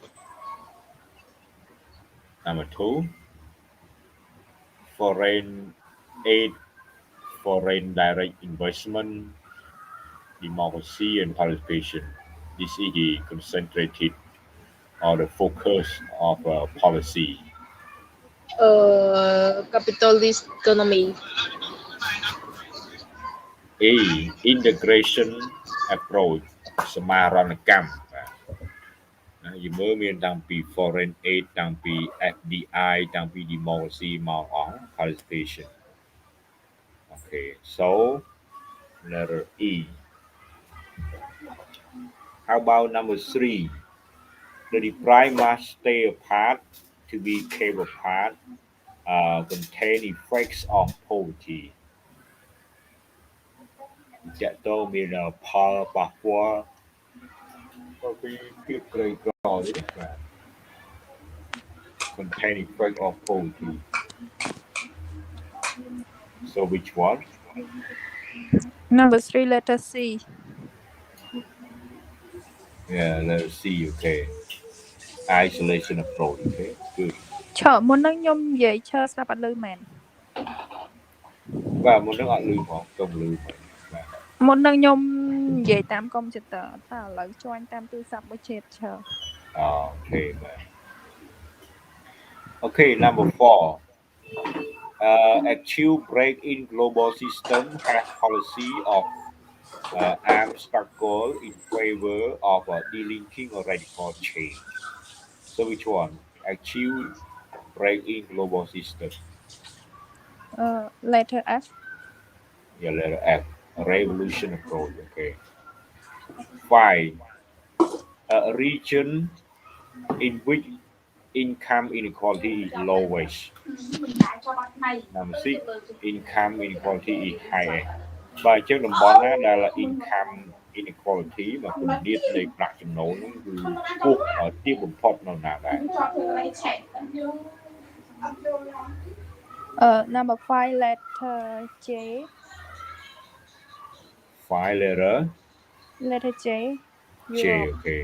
Number 2, foreign aid, foreign direct investment, democracy and participation. This is the concentrated or the focus of policy.
Capitalist economy.
A integration approach សមារណកម្មបាទយើងមើលមានតាំងពី foreign aid តាំងពី FDI តាំងពី democracy មកអស់ participation. Okay, so letter E. How about number 3? The deprived must stay apart to be kept apart, contain effects of poverty. ចាក់តោមានផលប៉ះពាល់ពីភាពក្រីក្រនេះបាទ contain effect of poverty. So which one?
Number 3, letter C.
Yeah, let's see. Okay, isolation approach. Okay, good.
ឈរមុននឹងខ្ញុំនិយាយឈរស្ដាប់អត់ឮមែន
បាទមុននឹងអត់ឮផងទុំឮបាទ
មុននឹងខ្ញុំនិយាយតាមកុំព្យូទ័រតែឥឡូវជួញតាមទូរស័ព្ទមួយជេតឈរ
Okay,បាទ Okay, number 4. Achieve break in global system has policy of armed struggle in favor of delinking or radical change. So which one? Achieve break in global system.
letter F.
Yeah, letter F. Revolution approach. Okay. 5. A region in which income inequality is lowest. Number 6. Income inequality is highest. បាទអញ្ចឹងតំបន់ណាដែល income inequality មកគម្លាតនៃប្រាក់ចំណូលហ្នឹងគឺខ្ពស់ទាបបំផុតនៅណាដែរ
Number 5, letter J.
5 letter
J.
J. Okay.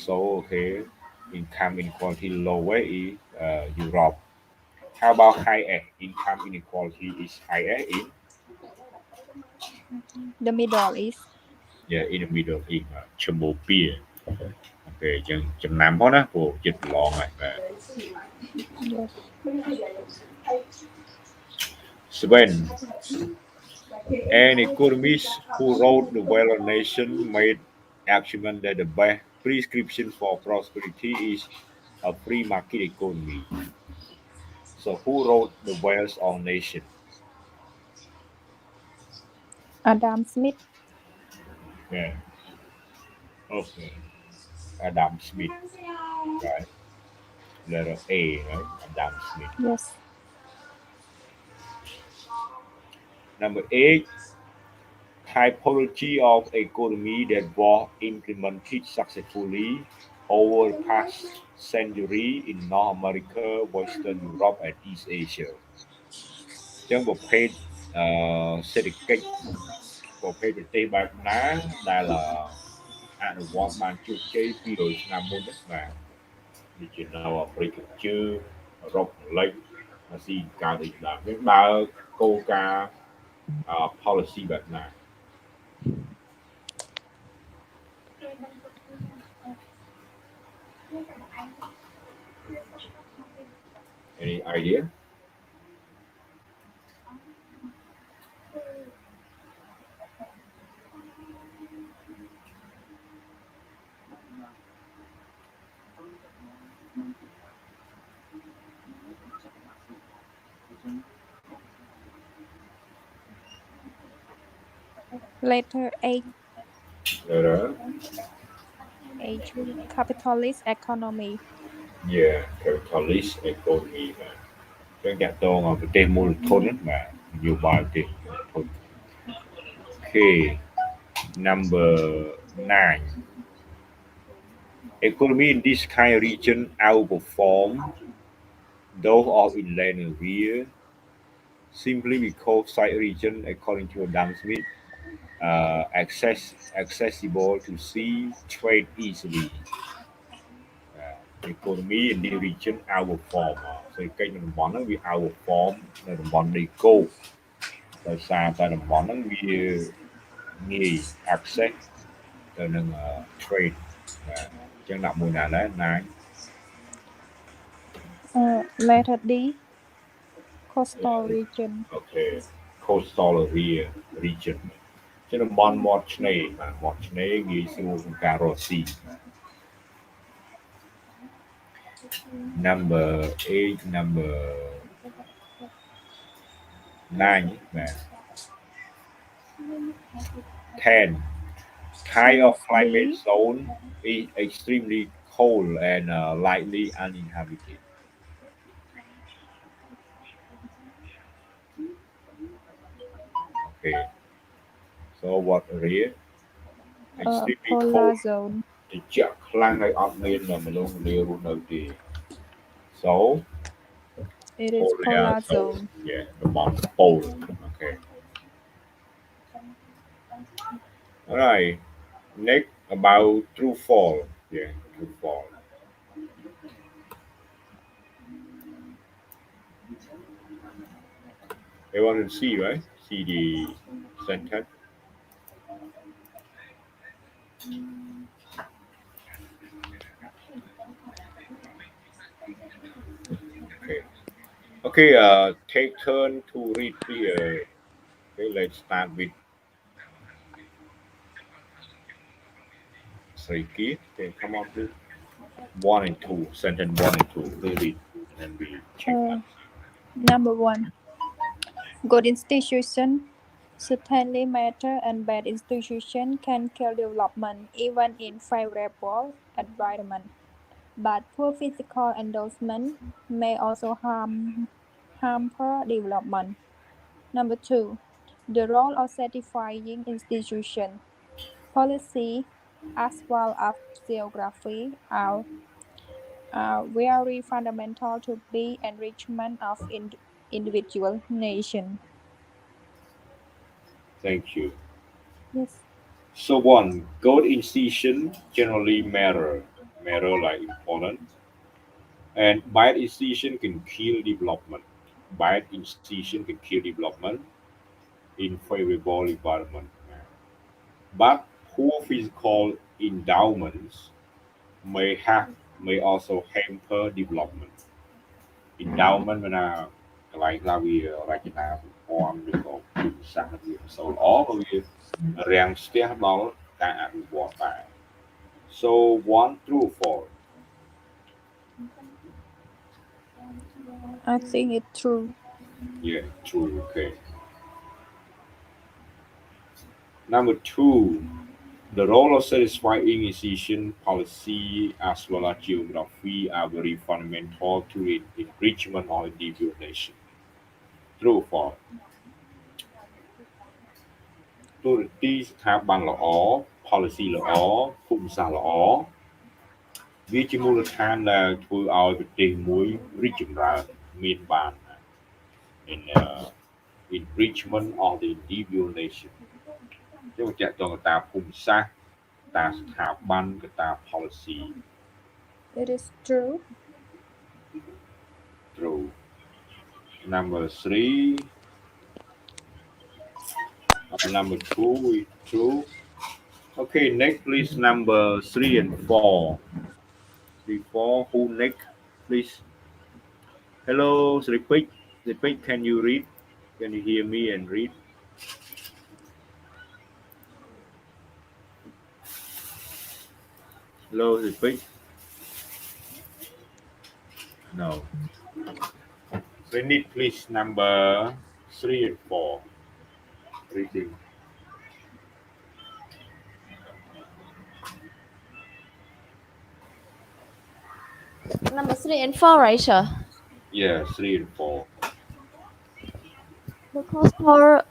So okay, income inequality lower is Europe. How about highest? Income inequality is higher in
The Middle East.
in the Middle East. ឈ្មោះពីអូខេអញ្ចឹងចំណាំផងណាព្រោះចិត្តប្រឡងហើយបាទ Sven, an economist who wrote The Wealth of Nation made argument that the best prescription for prosperity is a free market economy. So who wrote The Wealth of Nation?
Adam Smith.
Yeah. Okay. Adam Smith. Right. Letter A, right? Adam Smith.
Yes.
Number 8. Typology of economy that was implemented successfully over the past century in North America, Western Europe, and East Asia. អញ្ចឹងប្រភេទសេដ្ឋកិច្ចប្រភេទប្រទេសបែបណាដែលអនុវត្តបានជោគជ័យ200ឆ្នាំមុននេះបាទដូចជានៅអាហ្វ្រិកខាងជើងអឺរ៉ុបខាងលិចអាស៊ីកើតអីដើមយើងដើរគោលការណ៍policy បែបណា Any idea?
Letter H.
Letter
H. Capitalist economy.
Yeah, capitalist economy បាទចឹងតាក់ទងប្រទេសមូលធនបាទនយោបាយប្រទេសមូលធន Okay, number 9. Economy in this kind of region outperform those of inland area simply because side region, according to Adam Smith, accessible to sea, trade easily. Economy in the region outperform. So cái đồng bọn nó bị outperform là đồng bọn đi cô. Tại sao tại đồng bọn nó bị nghi access cho nên trade. Chẳng đọc mùi nào đấy này.
Letter D, coastal region.
Okay. Coastal region. Cho nên bọn một này ghi xuống cà rô xì. Number 8, number 9, 10. Kind of climate zone is extremely cold and lightly uninhabited. Okay. So what area? Extremely
Polar
cold.
zone.
Thì chắc khăn hay ọt nên là mình luôn liêu nơi thì. So
It is polar zone.
Yeah, the Mount Pole. Okay. All right. Next about true fall. Yeah, true fall. Everyone can see, right? See the sentence. Okay. Okay, take turn to read here. Okay, let's start with Sriki. Okay, come on, please. 1 and 2, sentence 1 and 2. Read it, and we check.
Number 1. Good institution certainly matter, and bad institution can kill development even in favorable environment. But poor physical endorsement may also hamper development. Number 2. The role of certifying institution, policy, as well as geography are very fundamental to the enrichment of individual nation.
Thank you.
Yes.
So 1, good institution generally matter like important, and bad institution can kill development. Bad institution can kill development in favorable environment. But poor physical endowments may also hamper development. Endowment វាណាកន្លែងខ្លះវារចនាប្រព័ន្ធឬក៏វិសាស្ត្រវាមិនសូវល្អក៏វារាំងស្ទះដល់ការអភិវឌ្ឍដែរ So 1 true for.
I think it's true.
Yeah, true. Okay. Number 2, the role of satisfying decision policy as well as geography are very fundamental to the enrichment of individual nation. True for. ទូរទីស្ថាប័នល្អ policy ល្អភូមិសាស្ត្រល្អវាជាមូលដ្ឋានដែលធ្វើឲ្យប្រទេសមួយរីកចម្រើនមានបាន in enrichment of the individual nation ចឹងចាក់តងកតាភូមិសាស្ត្រតាស្ថាប័នកតា policy.
It is true.
True. Number 3. Number 2 is true. Okay, next please number 3 and 4. 3, 4. Who next, please? Hello, Sripik. Sripik, can you read? Can you hear me and read? Hello, Sripik. No. We need please number 3 and 4. Reading.
Number 3 and 4, right, sir?
Yeah, 3 and 4.
The coastal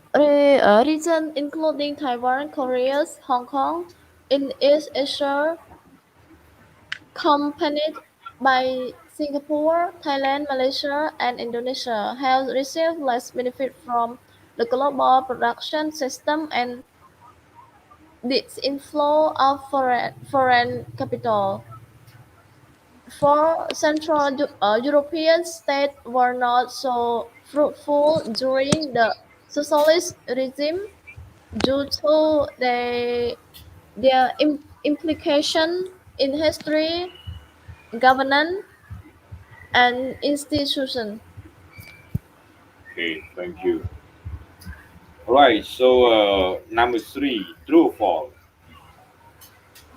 region, including Taiwan, Korea, Hong Kong, in East Asia, accompanied by Singapore, Thailand, Malaysia, and Indonesia, have received less benefit from the global production system and this inflow of foreign capital. For Central European states were not so fruitful during the socialist regime due to their implication in history, governance, and institution.
Okay, thank you. All right, so number three, true or false.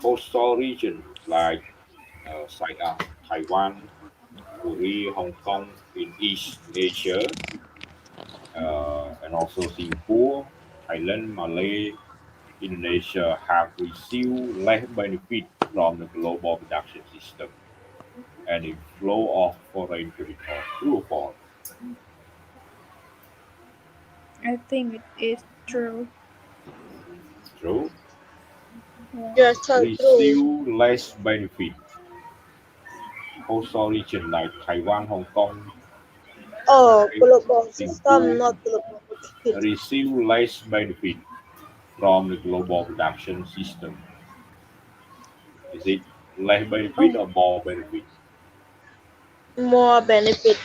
Coastal region like Taiwan, Korea, Hong Kong in East Asia, and also Singapore, Thailand, Malay, Indonesia have received less benefit from the global production system and a flow of foreign capital. True or false?
I think it is true.
True.
Yeah.
Yes, true.
Receive less benefit. Coastal region like Taiwan, Hong Kong,
Oh,
okay,
global system,
Singapore
not global benefit.
receive less benefit from the global production system. Is it less benefit
Oh,
or more benefit?
More benefit.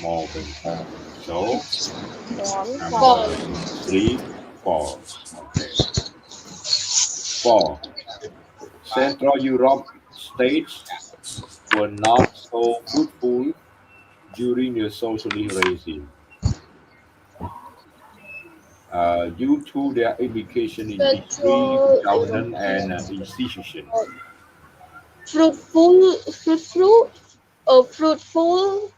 More benefit. So number
false.
False.
three, false. Okay. Four. Central Europe states were not so fruitful during the socialist regime due to their implication in history,
Central
governance, and
European
institution.
fruitful, fruitful, fruitful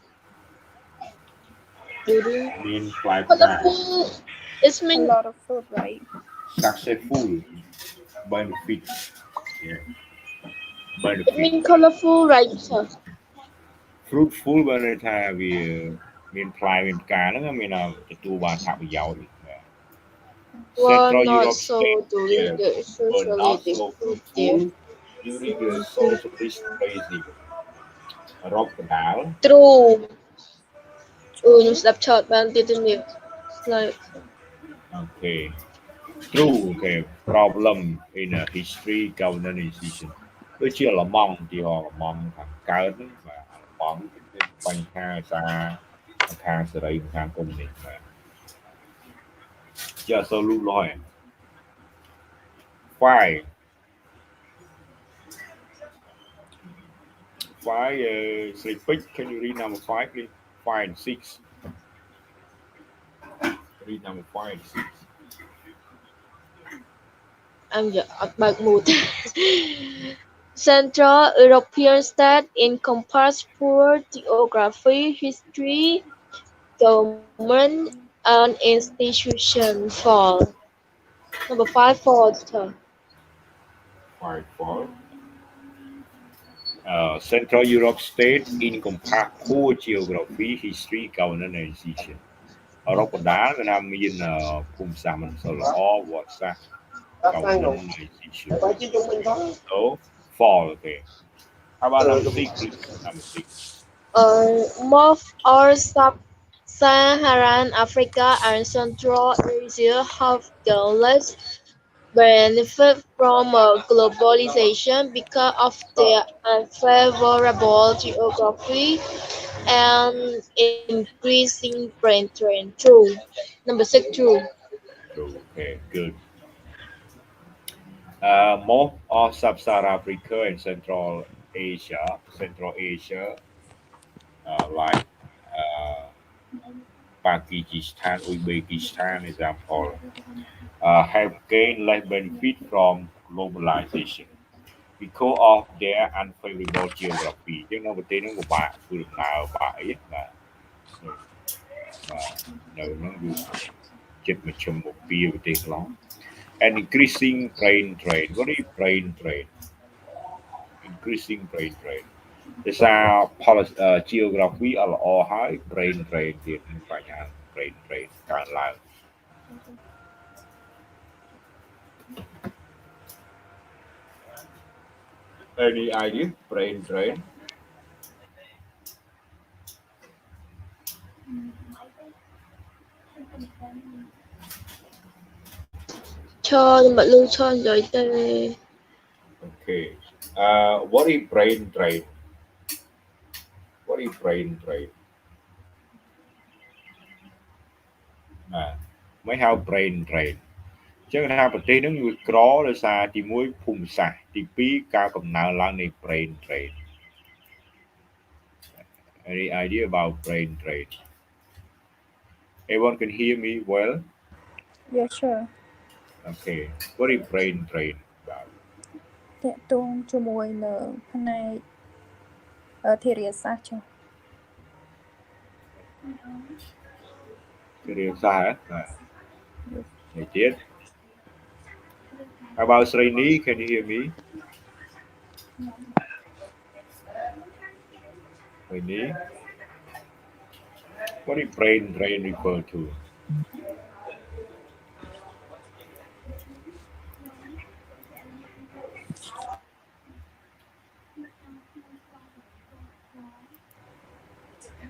during
Mean five times.
colorful. It
A
mean
lot of food, right?
Successful, benefit. Yeah,
it
benefit.
mean colorful, right? Sir?
Fruitful បើន័យថាវាមានផ្លែមានផ្កាហ្នឹងមានទទួលបានអត្ថប្រយោជន៍
Were
Central
not
Europe
so
states,
during
yeah,
the
were not
socialist
so fruitful during the socialist regime. អឺរ៉ុបកណ្ដាល
True. ខ្ញុំស្ដាប់ឆតបានទៀតទេនេះ like
Okay. True. Okay. Problem in a history governance institution. ដូចជាលំងទីហោលំងខាងកើតហ្នឹងបាទលំងគឺបញ្ហាសារខាងសេរីខាងកុម្មុយនីសបាទជាសូវលូតលាស់ five five Sri can you read number five please? Five and six. Read number five and six.
I'm about mood. Central European states encompass poor geography, history, government, and institution. Fall. Number five false.
Five four. Central Europe states encompass poor geography, history, governance, and institution. អឺរ៉ុបកណ្ដាលគឺថាមានភូមិសាស្ត្រមិនសូវល្អវត្តសាស្ត្រ governance and institution. So fall. Okay. How about number six, please? Number six.
Most of sub-Saharan Africa and Central Asia have less benefit from globalization because of their unfavorable geography and increasing brain drain. True. Number six, true.
True. Okay, good. Most of sub-Saharan Africa and Central Asia, like uh, Pakistan, Uzbekistan, example, have gained less benefit from globalization because of their unfavorable geography. ចឹងនៅប្រទេសហ្នឹងពិបាកធ្វើដំណើរបាក់អីបាទនៅហ្នឹងគឺចិត្តមជ្ឈមបពាប្រទេសខ្លះ and increasing brain drain. What is brain drain? Increasing brain drain. ដោយសារ geography អត់ល្អហើយ brain drain ទៀតបញ្ហា brain drain កើនឡើង អ Any idea? Brain drain.
Cho bạn lưu cho rồi tê.
Okay. What is brain drain? What is brain drain? Mới hao brain drain ចឹងថាប្រទេសនឹងវាក្រដោយសារទី1ភូមិសាស្ត្រទី2ការកំណើនឡើងនៃ brain drain. Any idea about brain drain? Everyone can hear me well?
Yes sure
Okay. What is brain drain about?
តាក់ទងជាមួយនៅផ្នែកធារាសាស្ត្រចុះ
Cái điều xa hả? Này chết. How about Srini? Can you hear me? Srini? What is brain drain refer to?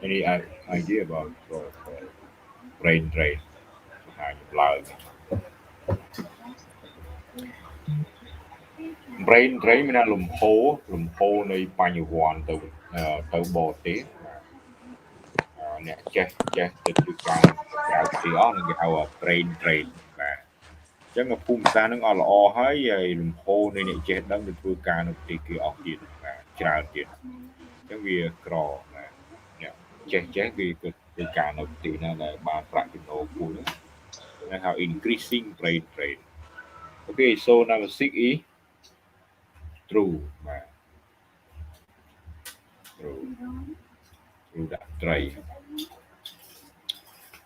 Any idea about brain drain? Brain drain មានលំហូរនៃបញ្ញវន្តទៅបរទេសអ្នកចេះទៅធ្វើការក្រៅប្រទេសអស់នឹងគេហៅ brain drain បាទអញ្ចឹងភូមិសាស្ត្រនឹងអត់ល្អហើយលំហូរនៃអ្នកចេះដឹងទៅធ្វើការនៅប្រទេសគេអស់ទៀតបាទច្រើនទៀតអញ្ចឹងវាក្របាទអ្នកចេះគេធ្វើការនៅប្រទេសណាដែលបានប្រាក់ចំណូលខ្ពស់ហ្នឹងគេហៅ increasing brain drain. Okay, so number 6 is true. True that try.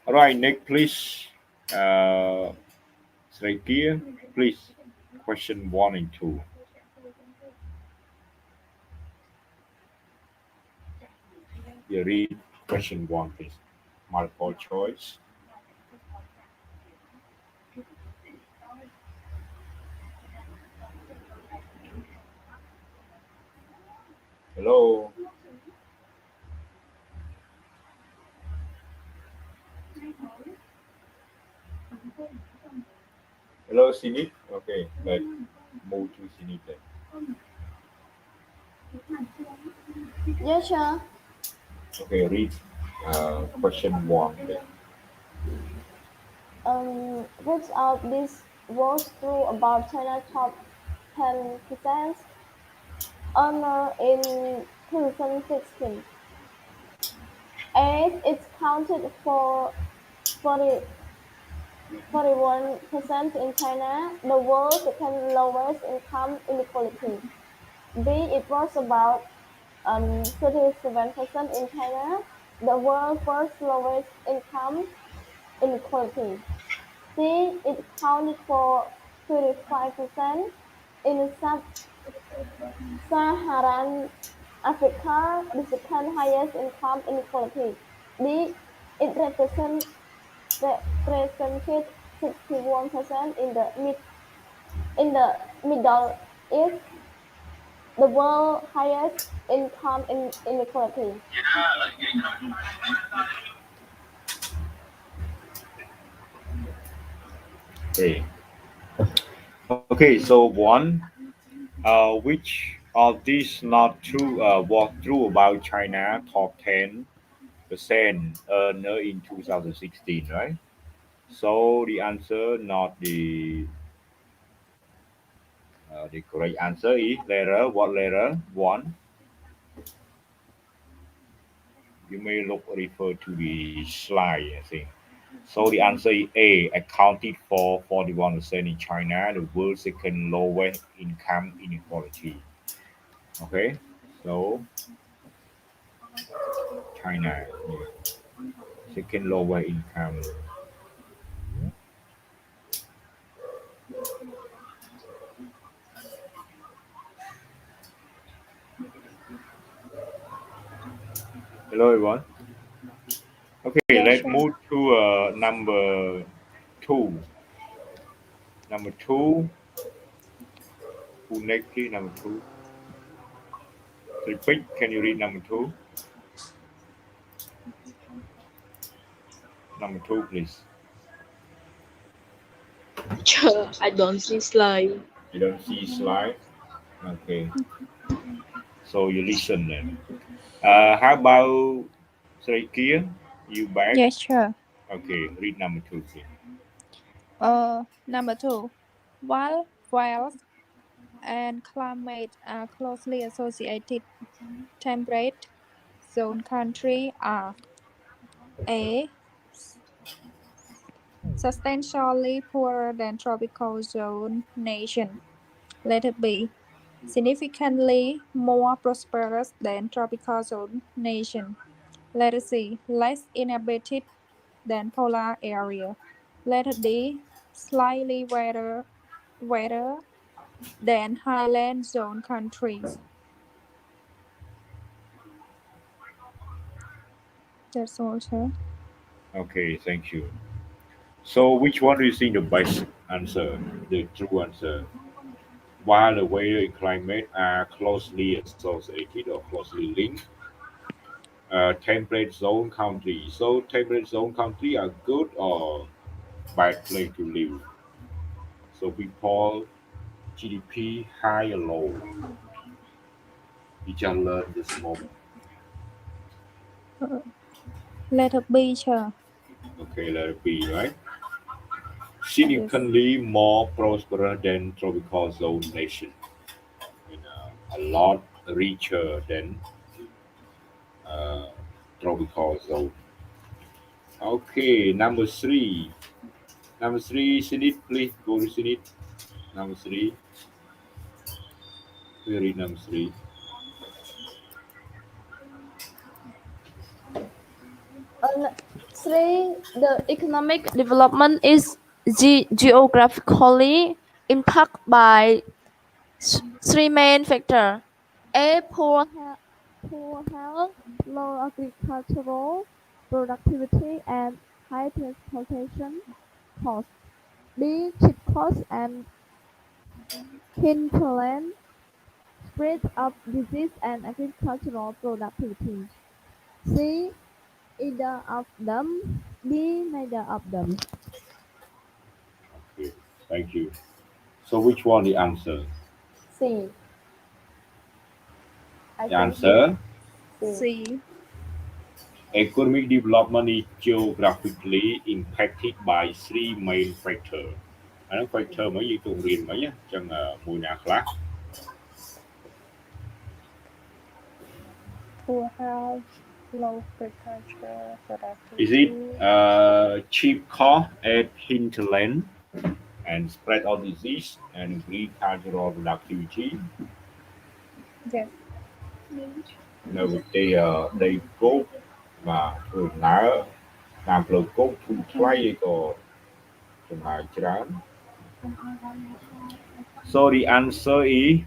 All right, next please. Right here, please. Question 1 and 2. You read question 1, please. Multiple choice. Hello. Hello, Sinit. Okay, let's move to Sinit then.
Yes sir.
Okay, read question 1 then.
Which of these was true about China's top 10% honor in 2016? A. It counted for 41% in China, the world's second lowest income inequality. B. It was about 37% in China, the world's first lowest income inequality. C. It counted for 25% in sub-Saharan Africa, the second highest income inequality. D. It represented 61% in the Middle East, the world's highest income inequality.
Okay, so 1. Which of these not true was true about China top 10% earner in 2016, right? So the answer, not the correct answer is letter. What letter? 1. You may refer to the slide, I think. So the answer is A. Accounted for 41% in China, the world's second lowest income inequality. Okay, so China, second lowest income. Hello everyone. Okay,
Yeah,
let's
sure.
move to number 2. Number 2. Who next, please? Number 2. Repeat. Can you read number two? Number two, please.
I don't see slide.
You don't see slide. Okay. So you listen then. How about Kia? You back?
Yes, sure.
Okay. Read number two, please.
Number two, while wealth and climate are closely associated, temperate zone country are A. Substantially poorer than tropical zone nation. Letter B. Significantly more prosperous than tropical zone nation. Letter C. Less inhabited than polar area. Letter D. Slightly wetter than highland zone countries. That's all, sir.
Okay. Thank you. So which one do you think the best answer? The true answer? While the weather and climate are closely associated or closely linked, temperate zone country. So temperate zone country are good or bad place to live. So people GDP high or low. We just learn this moment.
Letter B, sir.
Okay, let it be, right?
Yes.
Significantly more prosperous than tropical zone nation. A lot richer than uh, tropical zone. Okay, number three. Number three, Sinit, please go to Sinit. Number three. We read number three.
Three, the economic development is geographically impacted by three main factors. A, poor health, low agricultural productivity, and high transportation costs. B, cheap costs and hinterland, spread of disease and agricultural productivity. C, either of them. D, neither of them.
Okay, thank you. So which one the answer?
C. I
The
think
answer,
C.
C.
economic development is geographically impacted by three main factors. Nó factor mấy gì tôi riêng mấy á, chân mùi nhà class.
Poor health, low agriculture
Is it
productivity.
cheap cost at hinterland and spread of disease and agricultural productivity?
Yes.
No, they go mà thường nở làm rồi có thu play có trong haiច្រើន. So the answer is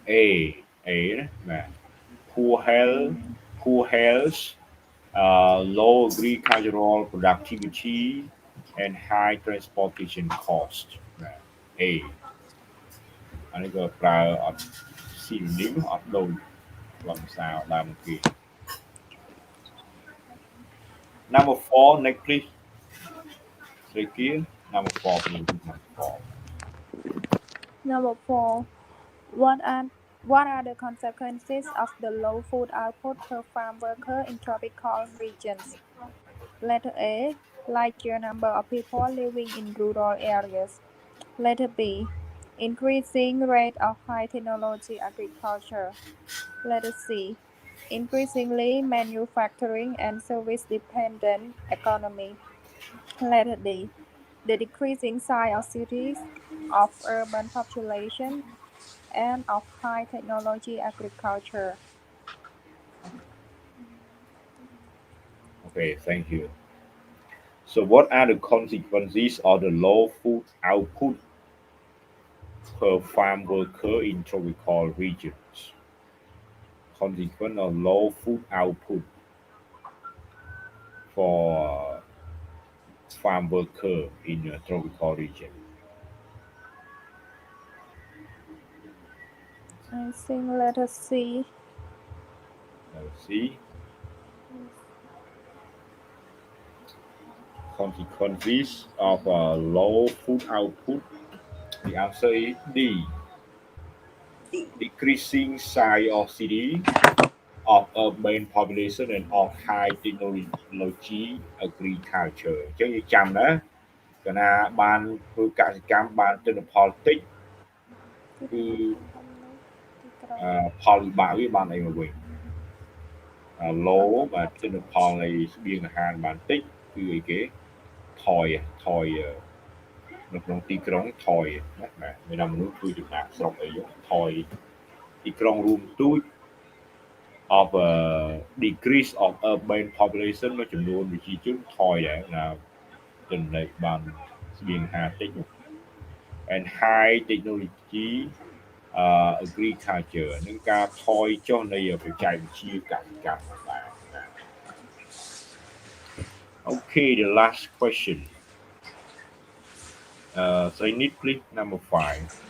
A nè. Poor health, low agricultural productivity, and high transportation cost. Nè. A. Anh ấy cóប្រើអត់ synonym អត់ដូចខ្លឹមសារដើមគេ Number 4 next please. Tricky. Number 4 please. Number 4.
Number four. What are the consequences of the low food output per farm worker in tropical regions? Letter A. Larger number of people living in rural areas. Letter B. Increasing rate of high technology agriculture. Letter C. Increasingly manufacturing and service dependent economy. Letter D. The decreasing size of cities, of urban population, and of high technology agriculture.
Okay, thank you. So what are the consequences of the low food output per farm worker in tropical regions? Consequence of low food output for farm worker in a tropical region.
I think letter C.
C. Consequences of low food output. The answer is D. Decreasing size of city, of urban population and of high technology agriculture អញ្ចឹងយើងចាំណាកាលណាបានធ្វើកសិកម្មបានទិន្នផលតិចគឺផលវិបាកវាបានអីមកវិញlow បាទទិន្នផលនៃស្បៀងអាហារបានតិចគឺអីគេថយនៅក្នុងទីក្រុងថយណាបាទមានមនុស្សជួយចំណាក់ស្រុកអីថយទីក្រុងរួមទូចof decrease of urban population មួយចំនួនប្រជាជនថយដែរណាចំណេះបានស្បៀងអាហារតិច and high technology agriculture នឹងការថយចុះនៃបច្ចេកវិទ្យាកសិកម្មបាទ Okay, the last question. So I need please number 5.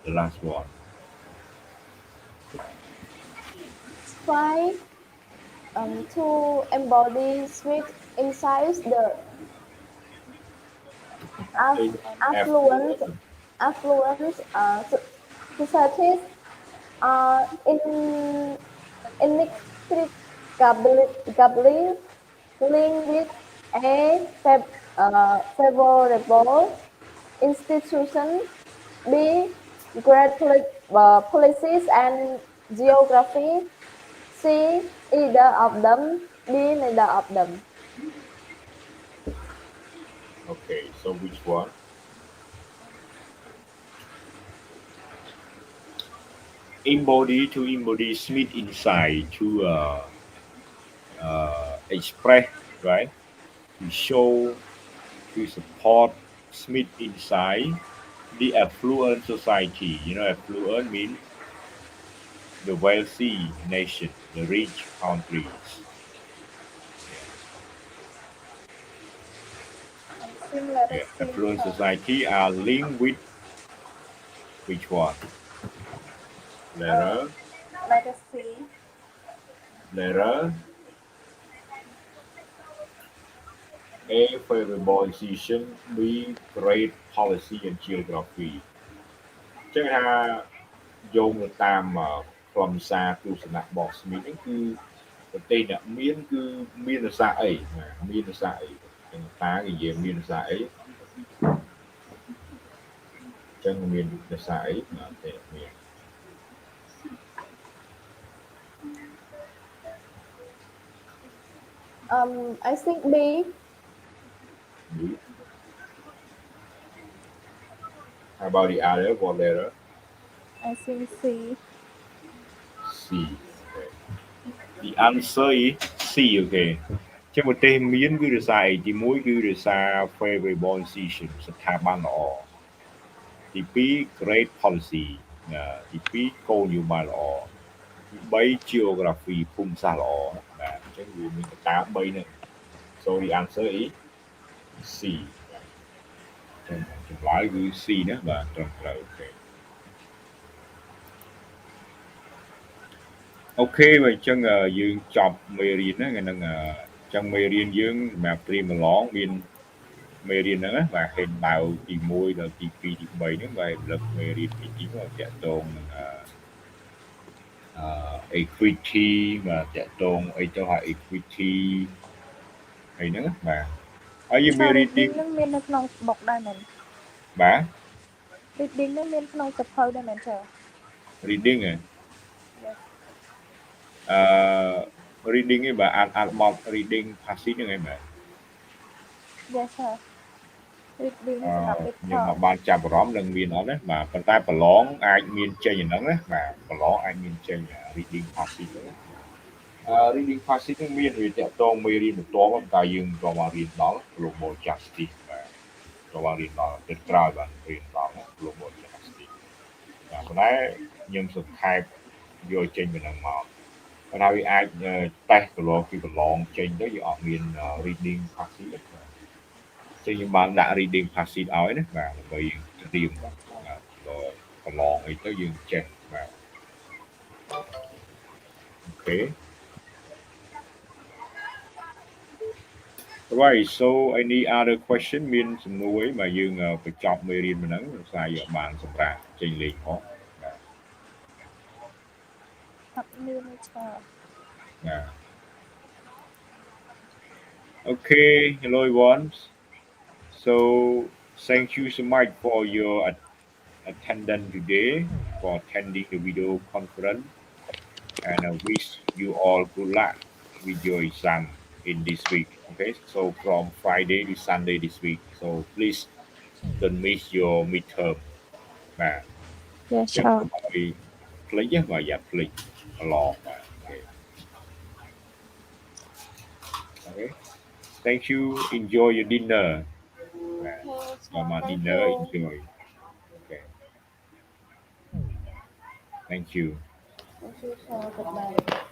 The last one.
Try to embody sweet inside the affluent societies are inextricably linked with a favorable institution, B. Great policies and geography, C. Either of them, D. Neither of them.
Okay, so which one? Embody Smith inside to express, right? To show, to support Smith inside the affluent society. You know, affluent means the wealthy nation, the rich countries. Affluent society are linked with which one? Letter
C.
Letter A. Favorable decision. B. Great policy and geography. ចឹងថាយោងទៅតាមខ្លឹមសារទស្សនៈរបស់ Smith ហ្នឹងគឺប្រទេសអ្នកមានគឺមានរសាអីមានរសាអីចឹងតាគេនិយាយមានរសាអីចឹងមានរសាអីបាទតែមាន
I think B.
How about the other? What letter?
I think C.
C. Okay. The answer is C. Okay. ចឹងប្រទេសមានគឺរសារអីទី1គឺរសារ favorable decision ស្ថាប័នល្អទី2 great policy ទី2គោលនយោបាយល្អទី3 geography ភូមិសាស្ត្រល្អបាទអញ្ចឹងវាមានកត្តា3ហ្នឹង so the answer is C ចម្លើយគឺ C ណាបាទត្រឹមត្រូវអូខេបើអញ្ចឹងយើងចប់មេរៀនហ្នឹងហ្នឹងអញ្ចឹងមេរៀនយើងសម្រាប់ត្រៀមឡងមានមេរៀនហ្នឹងណាបាទហេតុដៅទី1ដល់ទី2ទី3ហ្នឹងបាទរំលឹកមេរៀនទី2មកតាក់ទងនឹងequity បាទតាក់ទងអីទៅហៅ equity អីហ្នឹងបាទហើយយើងមាន reading
ហ្នឹងមាននៅក្នុងបុកដែរមែន
បាទ
reading ហ្នឹងមានក្នុងសភៅដែរមែនចា
reading ហ៎reading ឯងបាទអានបទ reading passage ហ្នឹងឯងបាទ
Yes sir reading សម្រាប់
ខ្ញុំមកបានចាប់អារម្មណ៍នឹងមានអត់ណាបាទប៉ុន្តែប្រឡងអាចមានចេញហ្នឹងណាបាទប្រឡងអាចមានចេញ reading passage ហ្នឹងreading passage ហ្នឹងមានវាតាក់ទងមេរៀនបន្ទាប់តែយើងក៏មករៀនដល់ global justice បាទក៏មករៀនដល់ទៅក្រោយបាទរៀនដល់ global justice បាទប៉ុន្តែខ្ញុំសង្ខេបយកចេញពីហ្នឹងមកប៉ុន្តែវាអាចតេស្តប្រឡងពីប្រឡងចេញទៅយើងអត់មាន reading passage ទេចឹងខ្ញុំបានដាក់ reading passage ឲ្យណាបាទដើម្បីយើងត្រៀមបាទ ប្រឡងអីទៅយើងចេះបាទ Okay right so any other question មានសំណួរអីបើយើងបញ្ចប់មេរៀនប៉ុណ្ណឹងស្អីបានសម្រាប់ចេញលេខផងបាទ
អត់មានទេឆ្លើយ
Yeah. Okay, hello everyone. So thank you so much for your attendance today, for attending the video conference, and I wish you all good luck with your exam in this week. Okay, so from Friday to Sunday this week. So please don't miss your midterm. បាទ
Yes
ចាំ
sure
ឲ្យភ្លេចណាបាទយ៉ាភ្លេចប្រឡងបាទ Okay. Okay. Thank you. Enjoy your dinner. Selamat dinner. Enjoy. Okay. Thank you.
Thank you for the